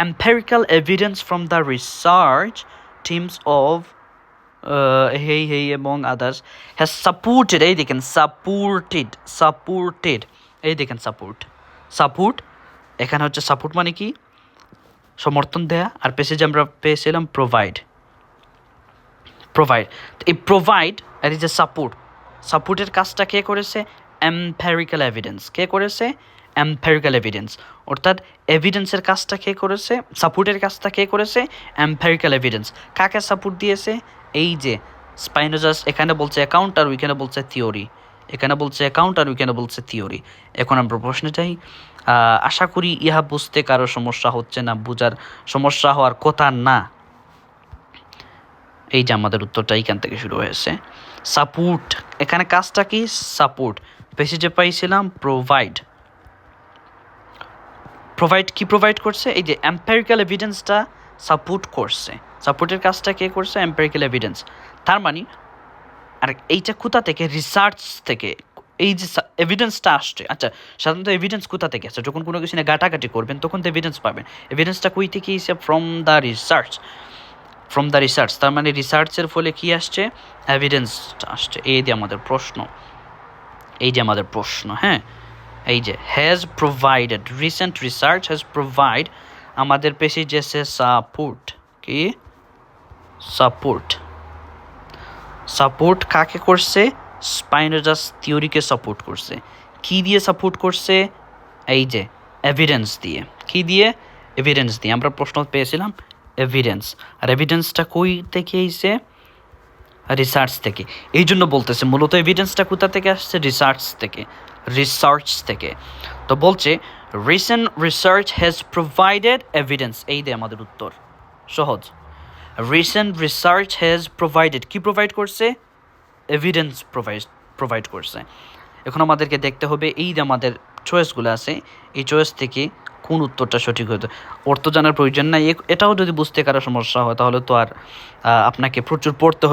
empirical evidence from the research teams of hey among others has supported, এই দেখেন supported, এই দেখেন সাপোর্ট, এখানে হচ্ছে সাপোর্ট মানে কি, সমর্থন দেয়া, আর পেসেজে আমরা পেয়েছিলাম প্রোভাইড, এই প্রোভাইড আর এই যে সাপোর্টের কাজটা কে করেছে, এম্পেরিক্যাল এভিডেন্স, কে করেছে, এম্পেরিক্যাল এভিডেন্স, অর্থাৎ এভিডেন্সের কাজটা কে করেছে, সাপোর্টের কাজটা কে করেছে, এম্পেরিক্যাল এভিডেন্স। কাকে সাপোর্ট দিয়েছে, এই যে স্পাইনোজাস, এখানে বলছে অ্যাকাউন্ট আর ওইখানে বলছে থিওরি, এখানে বলছে অ্যাকাউন্ট আর ওইখানে বলছে থিওরি। এখন আমরা প্রশ্নে যাই, আশা করি ইহা বুঝতে কারো সমস্যা হচ্ছে না, বুঝার সমস্যা হওয়ার কথা না। এই যে আমাদের উত্তরটা এইখান থেকে শুরু হয়েছে, সাপোর্ট, এখানে কাজটা কি, সাপোর্ট, পেসেজে পাইছিলাম প্রোভাইড কি প্রোভাইড করছে, এই যে এম্পেরিক্যাল এভিডেন্সটা সাপোর্ট করছে, সাপোর্টের কাজটা কে করছে, এম্পেরিক্যাল এভিডেন্স। তার মানে আর এইটা কোথা থেকে, রিসার্চ থেকে এই যে এভিডেন্সটা আসছে। আচ্ছা, সাধারণত এভিডেন্স কোথা থেকে আসছে, যখন কোনো কিছু নিয়ে ঘাটাঘাটি করবেন তখন তো এভিডেন্স পাবেন, এভিডেন্সটা কই থেকে এসে, ফ্রম দ্য রিসার্চ, তার মানে রিসার্চের ফলে কি আসছে, এভিডেন্স আসছে। এই যে আমাদের প্রশ্ন, হ্যাঁ, এই যে has provided, recent research has provide, আমাদের পেশি যেছে সাপোর্ট, কি সাপোর্ট কাকে করছে, স্পাইনোজাস থিওরিকে সাপোর্ট করছে। কি দিয়ে সাপোর্ট করছে, এই যে এভিডেন্স দিয়ে, কি দিয়ে, এভিডেন্স দিয়ে। আমরা প্রশ্ন পেয়েছিলাম এভিডেন্স, আর এভিডেন্সটা কই থেকে এসে, রিসার্চ থেকে। এই জন্য বলতেছে মূলত এভিডেন্সটা কোথা থেকে আসছে, রিসার্চ থেকে। তো বলছে recent research has provided evidence, এই যে আমাদের উত্তর, সহজ। রিসেন্ট রিসার্চ হ্যাজ প্রোভাইডেড, কি প্রোভাইড করছে, এভিডেন্স প্রোভাইড করছে। এখন আমাদেরকে দেখতে হবে এই যে আমাদের চয়েসগুলো আছে, এই চয়েস থেকে কোন উত্তরটা সঠিক হতো। অর্থ জানার প্রয়োজন নাই, এটাও যদি বুঝতে কারো সমস্যা হয় তাহলে তো আর আপনাকে প্রচুর পড়তে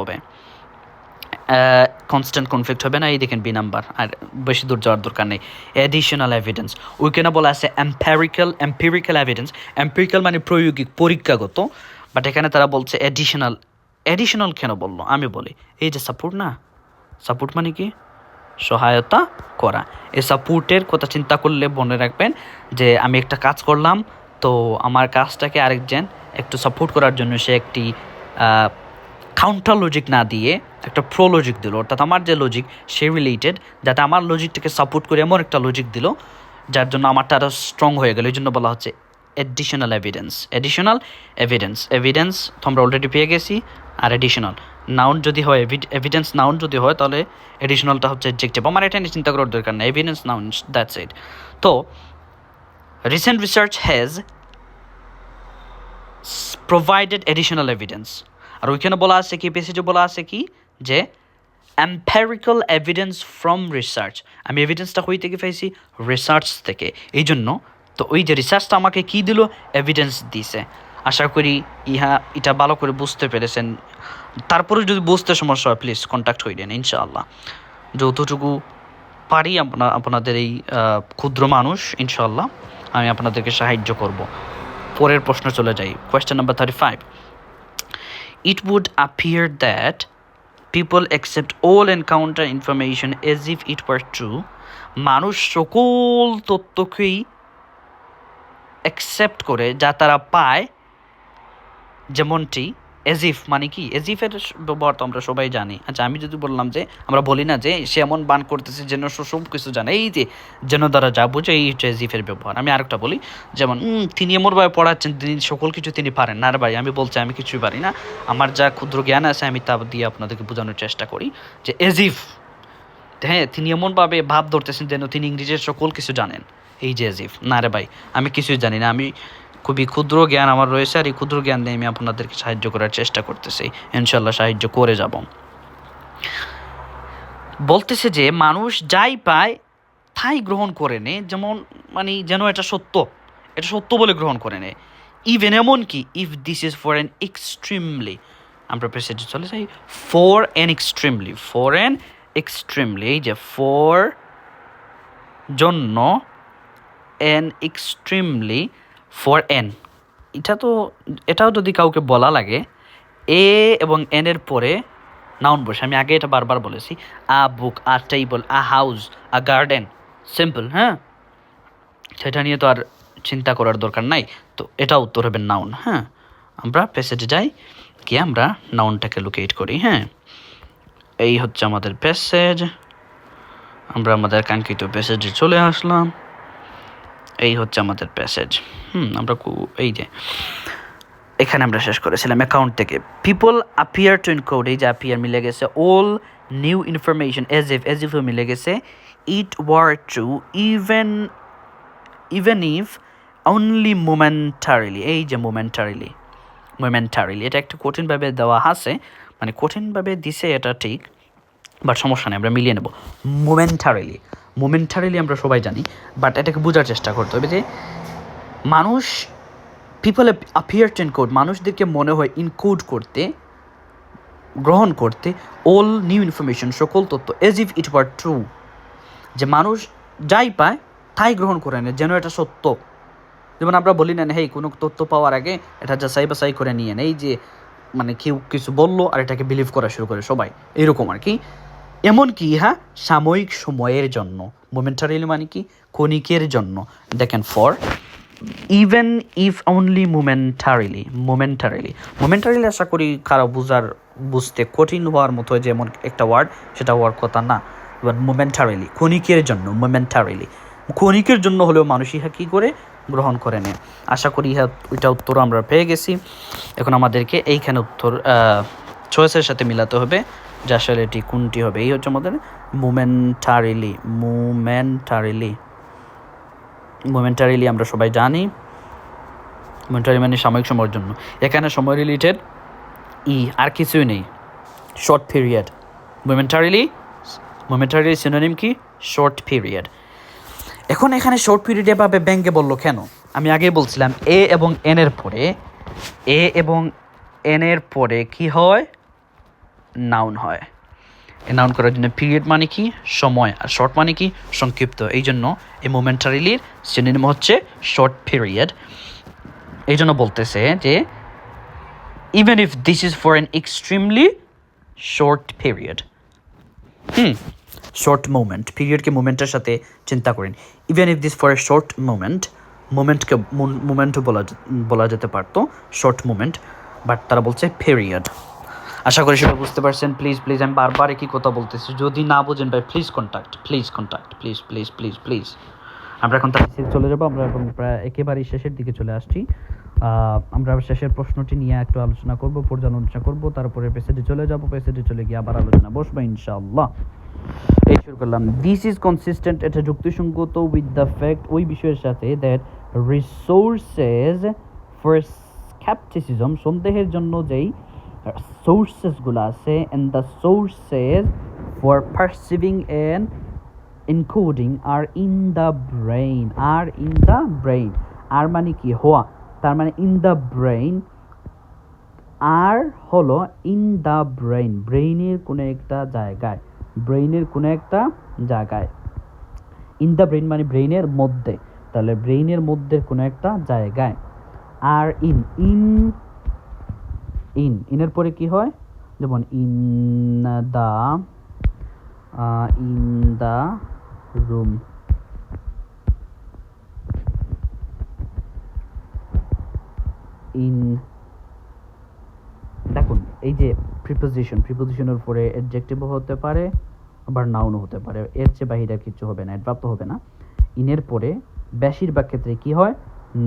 হবে, কনস্ট্যান্ট কনফ্লিক্ট হবে না। এই দেখেন বি নাম্বার, আর বেশি দূর যাওয়ার দরকার নেই। অ্যাডিশনাল এভিডেন্স, ওইখানে বলা আছে এম্পিরিক্যাল এভিডেন্স, এম্পিরিক্যাল মানে প্রায়োগিক, পরীক্ষাগত, বাট এখানে তারা বলছে অ্যাডিশনাল কেন বললো, আমি বলি এই যে সাপোর্ট না, সাপোর্ট মানে কি, সহায়তা করা। এই সাপোর্টের কথা চিন্তা করলে মনে রাখবেন যে আমি একটা কাজ করলাম, তো আমার কাজটাকে আরেকজন একটু সাপোর্ট করার জন্য সে একটি কাউন্টার লজিক না দিয়ে একটা প্রো লজিক দিল, অর্থাৎ আমার যে লজিক সে রিলেটেড, যাতে আমার লজিকটাকে সাপোর্ট করে এমন একটা লজিক দিল যার জন্য আমারটা আরও স্ট্রং হয়ে গেল। এই জন্য বলা হচ্ছে অ্যাডিশনাল এভিডেন্স তো আমরা অলরেডি পেয়ে গেছি। আর অ্যাডিশনাল নাউন যদি হয়, এভিডেন্স নাউন যদি হয় তাহলে অ্যাডিশনালটা হচ্ছে অ্যাডজেক্টিভ। আমার এটা নিয়ে চিন্তা করার দরকার নেই, এভিডেন্স নাউন, দ্যাটস ইট। তো recent research has provided additional evidence, আর ওইখানে বলা আছে কি, পেসেজে বলা আছে কি, যে এম্পেরিক্যাল এভিডেন্স ফ্রম রিসার্চ। আমি এভিডেন্সটা কই থেকে পাইছি, রিসার্চ থেকে। এই জন্য তো ওই যে রিসার্চটা আমাকে কি দিল, এভিডেন্স দিছে। আশা করি এটা ভালো করে বুঝতে পেরেছেন। তারপরে যদি বুঝতে সমস্যা হয় প্লিজ কন্ট্যাক্ট করেন, ইনশাআল্লাহ যতটুকু পারি আপনাদের এই ক্ষুদ্র মানুষ, ইনশাল্লাহ আমি আপনাদেরকে সাহায্য করব। পরের প্রশ্ন চলে যাই, question number 35। It would appear that people accept all encounter information as if it were true. মানুষ সকল তথ্যকেই অ্যাকসেপ্ট করে, যা তারা পায়, যেমনটি এজ ইফ মানে কি, এজ ইফের ব্যবহার তো আমরা সবাই জানি। আচ্ছা, আমি যদি বললাম যে আমরা বলি না যে সে এমন বান করতেছে যেন সব কিছু জানে, এই যে যেন দ্বারা যা বুঝে, এই হচ্ছে এজ ইফের ব্যবহার। আমি আরেকটা বলি, যেমন তিনি এমনভাবে পড়াচ্ছেন তিনি সকল কিছু তিনি পারেন না। আর ভাই আমি বলছি আমি কিছুই পারি না, আমার যা ক্ষুদ্র জ্ঞান আছে আমি তা দিয়ে আপনাদেরকে বোঝানোর চেষ্টা করি যে এজ ইফ, হ্যাঁ তিনি এমনভাবে ভাব ধরতেছেন যেন তিনি ইংরেজির সকল কিছু জানেন, এই যে এজ ইফ। না রে ভাই, আমি কিছুই জানি না, আমি খুবই ক্ষুদ্র জ্ঞান আমার রয়েছে, আর এই ক্ষুদ্র জ্ঞান দিয়ে আমি আপনাদেরকে সাহায্য করার চেষ্টা করতেছি, ইনশাল্লাহ সাহায্য করে যাব। বলতেছে যে মানুষ যাই পায় তাই গ্রহণ করে নেয়, যেমন মানে যেন এটা সত্য বলে গ্রহণ করে নেয়। ইভেন এমন কি, if this is for an extremely, আমরা প্রেসেন্টে চলে যাই, ফর অ্যান এক্সট্রিমলি, এই যে ফর জন্য, অ্যান এক্সট্রিমলি, ফর অ্যান, এটাও যদি কাউকে বলা লাগে, এ এবং এন এর পরে নাউন বসে। আমি আগে এটা বারবার বলেছি, a book, a table, a house, a garden, simple. হ্যাঁ, সেটা নিয়ে তো আর চিন্তা করার দরকার নাই, তো এটা উত্তর হবে নাউন। হ্যাঁ, আমরা প্যাসেজে যাই, কি আমরা নাউনটাকে লোকেট করি। হ্যাঁ, এই হচ্ছে আমাদের প্যাসেজ, আমরা আমাদের কাঙ্ক্ষিত প্যাসেজে চলে আসলাম। এই হচ্ছে আমাদের প্যাসেজ। আমরা এই যে এখানে আমরা শেষ করেছিলাম অ্যাকাউন্ট থেকে। পিপল অ্যাপিয়ার টু এনকোড, এই যে অ্যাপিয়ার মিলে গেছে, all new information, as if মিলে গেছে, it were true even if only momentarily, এই যে মোমেন্টারিলি, এটা একটু কঠিনভাবে দেওয়া আছে, মানে কঠিনভাবে দিছে এটা ঠিক, বাট সমস্যা নেই, আমরা মিলিয়ে নেব। মোমেন্টারিলি আমরা সবাই জানি, বাট এটাকে বোঝার চেষ্টা করতে হবে যে মানুষ, পিপল অ্যাপিয়ার টু এনকোড, মানুষদেরকে মনে হয় ইনকোড করতে, গ্রহণ করতে, অল নিউ ইনফরমেশন, সকল তথ্য, as if it were true, যে মানুষ যাই পায় তাই গ্রহণ করে নেয় যেন এটা সত্য। যেমন আমরা বলি না, হেই কোনো তথ্য পাওয়ার আগে এটা যাচাই বাছাই করে নিয়ে নেই, যে মানে কেউ কিছু বললো আর এটাকে বিলিভ করা শুরু করে সবাই, এরকম আর কি। এমনকি ইহা সাময়িক সময়ের জন্য, মোমেন্টারিলি মানে কি, ক্ষণিকের জন্য। দেখেন, ফর ইভেন ইফ অনলি মোমেন্টারিলি আশা করি কারো বুঝতে কঠিন হওয়ার মতো যেমন একটা ওয়ার্ড, সেটা হওয়ার কথা না। বাট মোমেন্টারিলি, ক্ষণিকের জন্য, ক্ষণিকের জন্য হলেও মানুষ ইহা কী করে গ্রহণ করে নেয়। আশা করি ওইটা উত্তর আমরা পেয়ে গেছি। এখন আমাদেরকে এইখানে উত্তর চয়েসের সাথে মিলাতে হবে যে আসলে এটি কোনটি হবে। এই হচ্ছে আমাদের মোমেন্টারিলি আমরা সবাই জানি, মোমেন্টারি মানে সাময়িক সময়ের জন্য। এখানে সময় রিলেটেড আর কিছুই নেই, শর্ট পিরিয়ড। মোমেন্টারি সিনোনিম কি, শর্ট পিরিয়ড। এখন এখানে শর্ট পিরিয়ড এভাবে ব্যাঙ্গে বললো কেন? আমি আগেই বলছিলাম এ এবং এন এর পরে কি হয়, নাউন হয়। নাউন করার জন্য পিরিয়ড মানে কি, সময়, আর শর্ট মানে কি, সংক্ষিপ্ত। এই জন্য এই মোমেন্টারিলির সিনোনিম হচ্ছে শর্ট পিরিয়ড। এই জন্য বলতেছে যে even if this is for an extremely short period. Short moment, পিরিয়ডকে মোমেন্টের সাথে চিন্তা করেন। Even if this for a short মোমেন্টকে মোমেন্টও বলা যেতে পারতো, শর্ট মোমেন্ট, বাট তারা বলছে পিরিয়ড। আশা করি সেটা বুঝতে পারছেন। প্লিজ আমি বারবার একই কথা বলতেছি, যদি না বোঝেন ভাই প্লিজ কন্ট্যাক্ট, প্লিজ। আমরা এখন তার চলে যাবো। আমরা এখন প্রায় একেবারেই শেষের দিকে চলে আসছি। আমরা শেষের প্রশ্নটি নিয়ে একটু আলোচনা করব, পর্যালোচনা করব, তারপরে পেসেজে চলে যাব। পেসেজে চলে গিয়ে আবার আলোচনা বসবো ইনশাআল্লাহ। এই শুরু করলাম, দিস ইজ কনসিস্টেন্ট, এটা যুক্তিসঙ্গত উইথ দ্য ফ্যাক্ট, ওই বিষয়ের সাথে, দ্যাট রিসোর্সেস ফর স্কেপটিসিজম, সন্দেহের জন্য যেই সোর্সেসগুলো আছে, and the sources for perceiving and encoding are in the brain, আর মানে কি হওয়া, তার মানে ইন দ্য ব্রেইন, আর হলো ইন দ্য ব্রেইনের কোনো একটা জায়গায়, ইন দ্য ব্রেইন মানে ব্রেইনের মধ্যে, তাহলে ব্রেইনের মধ্যে কোনো একটা জায়গায়। আর ইনের পরে কি হয়, যেমন ইন দ্য রুম, দেখুন এই যে প্রিপোজিশনের উপরে অ্যাডজেক্টিভও হতে পারে আবার নাউনও হতে পারে, এর চেয়ে বাহিরে কিছু হবে না, অ্যাডভার্ব তো হবে না। ইনের পরে বেশিরভাগ ক্ষেত্রে কি হয়,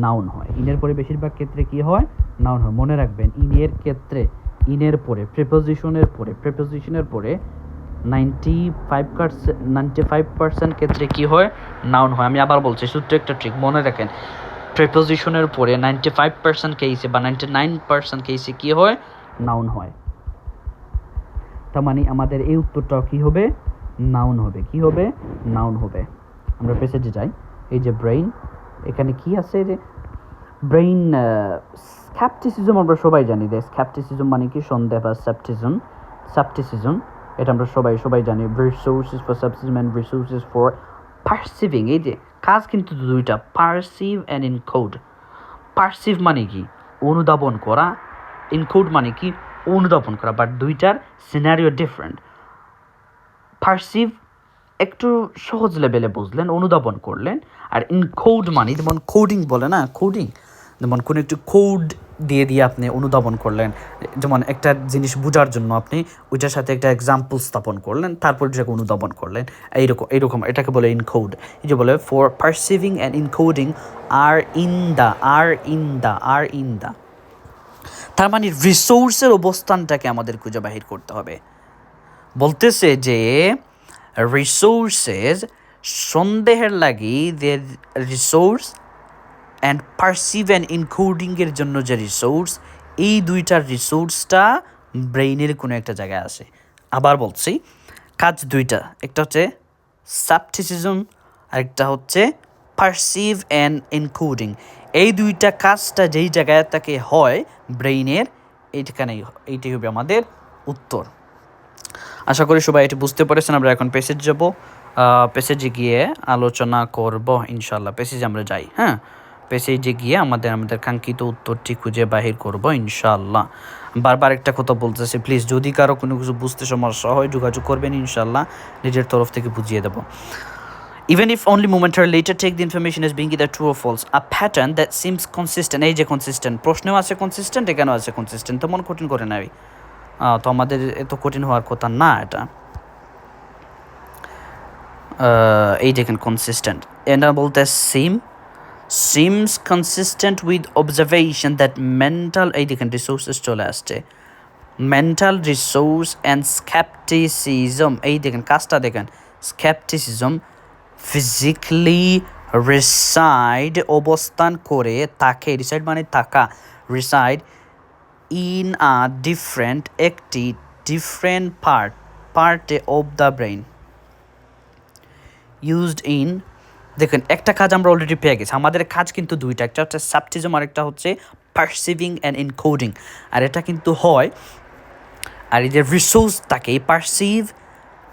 নাউন হয়। ইনের পরে বেশিরভাগ ক্ষেত্রে কি হয়, নাউন হয়। মনে রাখবেন ইনের ক্ষেত্রে ইনের পরে প্রিপোজিশনের পরে 95% ক্ষেত্রে কি হয়, নাউন হয়। আমি আবার বলছি, সূত্র একটা ট্রিক মনে রাখেন, প্রিপোজিশনের পরে 95% কেসে বা 99% কেসে কি হয়, নাউন হয়। তার মানে আমাদের এই উত্তরটাও কি হবে, নাউন হবে। কি হবে, নাউন হবে। আমরা পেসেজে যাই। এই যে ব্রেইন, এখানে কি আছে, যে ব্রেইন স্ক্যাপটিসিজম আমরা সবাই জানি। স্ক্যাপটিসিজম মানে কি, সন্দেহ বা স্যাপটিসিজম, এটা আমরা সবাই জানি। Resources for scepticism and resources for perceiving. এই যে কাজ কিন্তু দুইটা, পারসিভ অ্যান্ড ইনকোড। পারসিভ মানে কি, অনুধাবন করা, ইনকোড মানে কি, অনুধাবন করা, বাট দুইটার সিনারিও ডিফারেন্ট। পারসিভ একটু সহজ লেভেলে বুঝলেন, অনুধাবন করলেন। আর ইনকোড মানে যেমন কোডিং বলে না, কোডিং, যেমন কোনো একটু কোড দিয়ে আপনি অনুধাবন করলেন, যেমন একটা জিনিস বোঝার জন্য আপনি ওইটার সাথে একটা এক্সাম্পল স্থাপন করলেন, তারপর যেটাকে অনুধাবন করলেন, এইরকম এটাকে বলে ইনকোড। এই যে বলে for perceiving and encoding are in the. তার মানে রিসোর্সের অবস্থানটাকে আমাদের খুঁজে বাহির করতে হবে। বলতেছে যে রিসোর্সেস সন্দেহের লাগি যে রিসোর্স অ্যান্ড পারসিভ অ্যান্ড ইনকোডিংয়ের জন্য যে রিসোর্স, এই দুইটার রিসোর্সটা ব্রেইনের কোনো একটা জায়গায় আসে। আবার বলছি, কাজ দুইটা, একটা হচ্ছে স্যাপটিসিজম আর একটা হচ্ছে পারসিভ অ্যান্ড ইনকোডিং। এই দুইটা কাজটা যেই জায়গায় তাকে হয় ব্রেইনের, এইটাই হবে আমাদের উত্তর। আশা করি সবাই এটি বুঝতে পেরেছেন। আমরা এখন পেসেজ যাব, পেসেজে গিয়ে আলোচনা করব ইনশাল্লাহ। পেসেজে আমরা যাই, হ্যাঁ, পেসেজে গিয়ে আমাদের কাঙ্ক্ষিত উত্তরটি খুঁজে বাহির করব ইনশাল্লাহ। বারবার একটা কথা বলতেছি, প্লিজ যদি কারো কোনো কিছু বুঝতে সমস্যা হয় যোগাযোগ করবেন, ইনশাল্লাহ নিজের তরফ থেকে বুঝিয়ে দেবো। Even if only momentarily later, take the information as being either true or false. A pattern that seems consistent, এই যে consistent, প্রশ্নেও আছে consistent, এখানেও আছে consistent, তো মন কঠিন করে নেই, তো আমাদের এত কঠিন হওয়ার কথা না এটা। এই দেখেন consistent, এটা বলতে seems consistent with observation that mental, এই দেখেন resources চলে আসছে, mental resource and skepticism, এই দেখেন কাজটা দেখেন, skepticism physically reside, অবস্থান করে থাকে, reside মানে থাকা, reside in a different part of the brain used in, দেখেন একটা কাজ আমরা অলরেডি পেয়ে গেছি। আমাদের কাজ কিন্তু দুইটা, একটা হচ্ছে স্যাপটিজম আর একটা হচ্ছে পারসিভিং অ্যান্ড ইনকোডিং। আর এটা কিন্তু হয়, আর এই যে রিসোর্স থাকে এই পারসিভ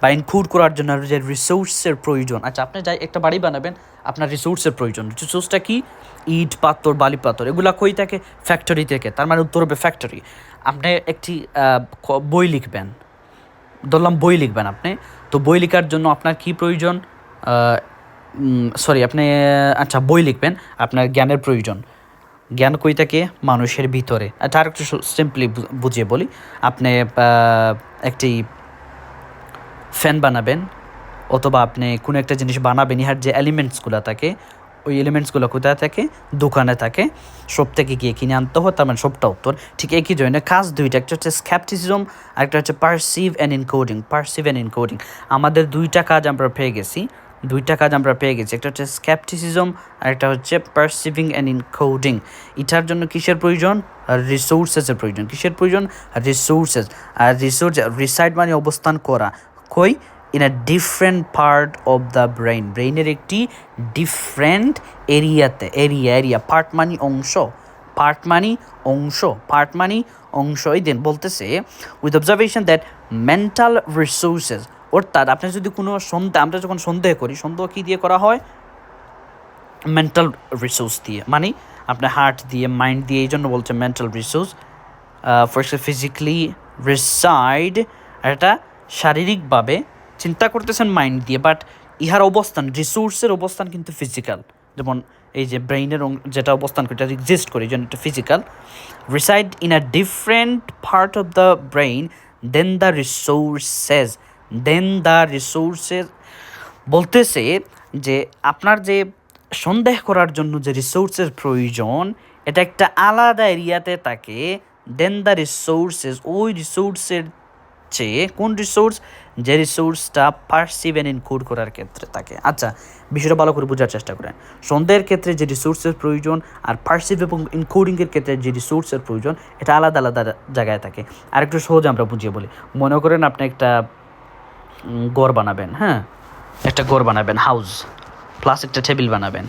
বা ইনক্লুড করার জন্য যে রিসোর্সের প্রয়োজন। আচ্ছা, আপনি যাই একটা বাড়ি বানাবেন, আপনার রিসোর্সের প্রয়োজন। রিসোর্সটা কি, ইট, পাথর, বালি পাথর, এগুলো কই থাকে, ফ্যাক্টরি থেকে। তার মানে উত্তর হবে ফ্যাক্টরি। আপনি একটি বই লিখবেন, ধরলাম বই লিখবেন আপনি, তো বই লেখার জন্য আপনার কি প্রয়োজন, আপনি আচ্ছা বই লিখবেন, আপনার জ্ঞানের প্রয়োজন। জ্ঞান কই থাকে, মানুষের ভিতরে। আচ্ছা, আর একটু সিম্পলি বুঝিয়ে বলি, আপনি একটি ফ্যান বানাবেন অথবা আপনি কোনো একটা জিনিস বানাবেন, ইহার যে এলিমেন্টসগুলো থাকে, ওই এলিমেন্টসগুলো কোথায় থাকে, দোকানে থাকে, সব থেকে গিয়ে কিনে আনতে হয়, তার মানে সবটা উত্তর। ঠিক একই জন্য কাজ দুইটা, একটা হচ্ছে স্ক্যাপটিসিজম আর একটা হচ্ছে পারসিভ অ্যান্ড ইনকোডিং। আমাদের দুইটা কাজ আমরা পেয়ে গেছি, একটা হচ্ছে স্ক্যাপটিসিজম আর একটা হচ্ছে পারসিভিং অ্যান্ড ইনকোডিং। এটার জন্য কিসের প্রয়োজন, রিসোর্সেসের প্রয়োজন। কিসের প্রয়োজন, রিসোর্সেস। আর রিসাইড মানে অবস্থান করা, কই, in a different part of the ব্রেইনের একটি ডিফারেন্ট এরিয়াতে। এরিয়া পার্ট মানে অংশ, এই দিন বলতেছে with observation that mental resources অর্থাৎ আপনি যদি কোনো আমরা যখন সন্দেহ করি, সন্দেহ কী দিয়ে করা হয়? মেন্টাল রিসোর্স দিয়ে, মানে আপনার হার্ট দিয়ে, মাইন্ড দিয়ে, এই জন্য বলছে mental resource. First physically reside, এটা শারীরিকভাবে চিন্তা করতেছেন মাইন্ড দিয়ে, বাট ইহার অবস্থান, রিসোর্সের অবস্থান কিন্তু ফিজিক্যাল। যেমন এই যে ব্রেইনের যেটা অবস্থান করে, এটা এক্সিস্ট করে, এই জন্য এটা physical. Reside in a different part of the brain then the resources বলতেছে যে আপনার যে সন্দেহ করার জন্য যে রিসোর্সের প্রয়োজন, এটা একটা আলাদা এরিয়াতে থাকে দেন দ্য রিসোর্সেস, ওই রিসোর্সের চেয়ে। কোন রিসোর্স? যে রিসোর্সটা পারসিভ অ্যান্ড এনকোড করার ক্ষেত্রে থাকে। আচ্ছা, বিষয়টা ভালো করে বোঝার চেষ্টা করেন। সন্দেহের ক্ষেত্রে যে রিসোর্সের প্রয়োজন আর পারসিভ এবং এনকোডিংয়ের ক্ষেত্রে যে রিসোর্সের প্রয়োজন, এটা আলাদা আলাদা জায়গায় থাকে। আর একটু সহজে আমরা বুঝিয়ে বলি, মনে করেন আপনি একটা ঘর বানাবেন, হ্যাঁ, একটা ঘর বানাবেন, হাউস, প্লাস একটা টেবিল বানাবেন।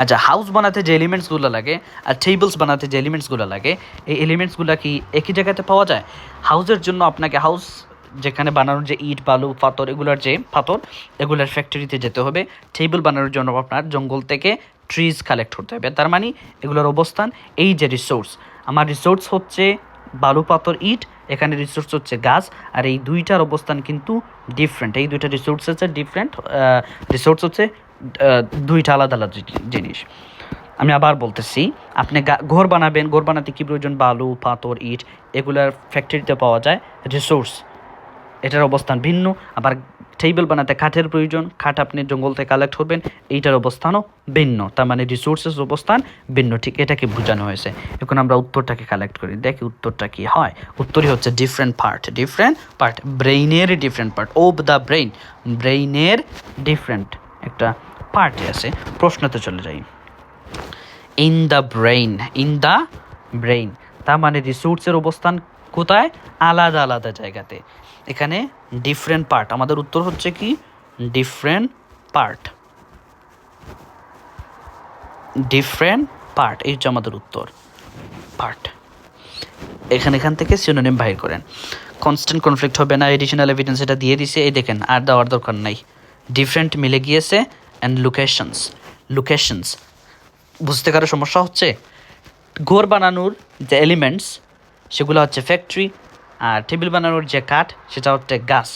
আচ্ছা, হাউস বানাতে যে এলিমেন্টসগুলো লাগে আর টেবিলস বানাতে যে এলিমেন্টসগুলো লাগে, এই এলিমেন্টসগুলো কি একই জায়গাতে পাওয়া যায়? হাউসের জন্য আপনাকে হাউস যেখানে বানানোর যে ইট, বালু, পাথর, এগুলোর ফ্যাক্টরিতে যেতে হবে। টেবিল বানানোর জন্য আপনার জঙ্গল থেকে ট্রিজ কালেক্ট করতে হবে। তার মানে এগুলোর অবস্থান, এই যে রিসোর্স, আমার রিসোর্স হচ্ছে বালু, পাথর, ইট, এখানে রিসোর্স হচ্ছে গাছ, আর এই দুইটার অবস্থান কিন্তু ডিফারেন্ট। এই দুইটা রিসোর্স হচ্ছে ডিফারেন্ট, রিসোর্স হচ্ছে দুইটা আলাদা আলাদা জিনিস। আমি আবার বলতেছি, আপনি ঘর বানাবেন, ঘর বানাতে কী প্রয়োজন? বালু, পাথর, ইট, এগুলার ফ্যাক্টরিতে পাওয়া যায় রিসোর্স, এটার অবস্থান ভিন্ন। আবার টেবিল বানাতে কাঠের প্রয়োজন, কাঠ আপনি জঙ্গল থেকে কালেক্ট করবেন, এইটার অবস্থানও ভিন্ন। তার মানে রিসোর্সের অবস্থান ভিন্ন। ঠিক এটাকে বোঝানো হয়েছে। এখন আমরা উত্তরটাকে কালেক্ট করি, দেখি উত্তরটা কি হয়। উত্তরই হচ্ছে ডিফারেন্ট পার্ট, ব্রেইনের ডিফারেন্ট পার্ট অফ দ্য ব্রেইনের ডিফারেন্ট একটা পার্টে আছে। প্রশ্নতে চলে যাই। ইন দ্য ব্রেইন, তার মানে রিসোর্সের অবস্থান কোথায়? আলাদা আলাদা জায়গাতে। এখানে ডিফারেন্ট পার্ট, আমাদের উত্তর হচ্ছে কি? ডিফারেন্ট পার্ট, এই হচ্ছে আমাদের উত্তর, পার্ট। এখান থেকে সিনোনিম বাহির করেন। কনস্ট্যান্ট কনফ্লিক্ট হবে না, এডিশনাল এভিডেন্স এটা দিয়ে দিছে, এই দেখেন, আর দেওয়ার দরকার নাই। ডিফারেন্ট মিলে গিয়েছে। অ্যান্ড লোকেশনস বুঝতে কারো সমস্যা হচ্ছে? ঘর বানানোর যে এলিমেন্টস সেগুলো হচ্ছে ফ্যাক্টরি, আর টেবিল বানানোর যে কাঠ সেটা হচ্ছে গাছ,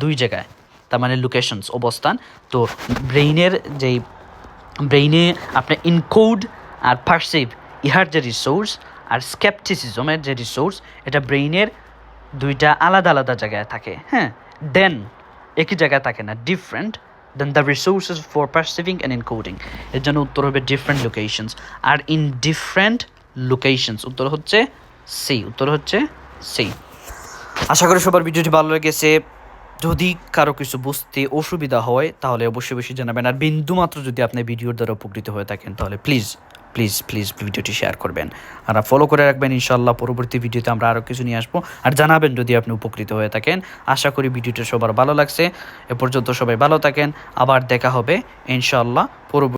দুই জায়গায়। তার মানে লোকেশনস, অবস্থান। তো ব্রেইনে আপনার ইনকোড আর পারসিভ, ইহার যে রিসোর্স আর স্কেপটিসিজমের যে রিসোর্স, এটা ব্রেইনের দুইটা আলাদা আলাদা জায়গায় থাকে, হ্যাঁ। দেন একই জায়গায় থাকে না, different then the resources for perceiving and encoding. এর জন্য উত্তর হবে ডিফারেন্ট লোকেশনস। আর ইন ডিফারেন্ট লোকেশনস উত্তর হচ্ছে সি। আশা করি সবার ভিডিওটি ভালো লেগেছে। যদি কারো কিছু বুঝতে অসুবিধা হয় তাহলে অবশ্যই জানাবেন। আর বিন্দুমাত্র যদি আপনি ভিডিওর দ্বারা উপকৃত হয়ে থাকেন তাহলে প্লিজ ভিডিওটি শেয়ার করবেন আর ফলো করে রাখবেন। ইনশাআল্লাহ পরবর্তী ভিডিওতে আমরা আরও কিছু নিয়ে আসবো। আর জানাবেন যদি আপনি উপকৃত হয়ে থাকেন। আশা করি ভিডিওটি সবার ভালো লাগছে। এ পর্যন্ত সবাই ভালো থাকেন, আবার দেখা হবে ইনশাআল্লাহ পরবর্তী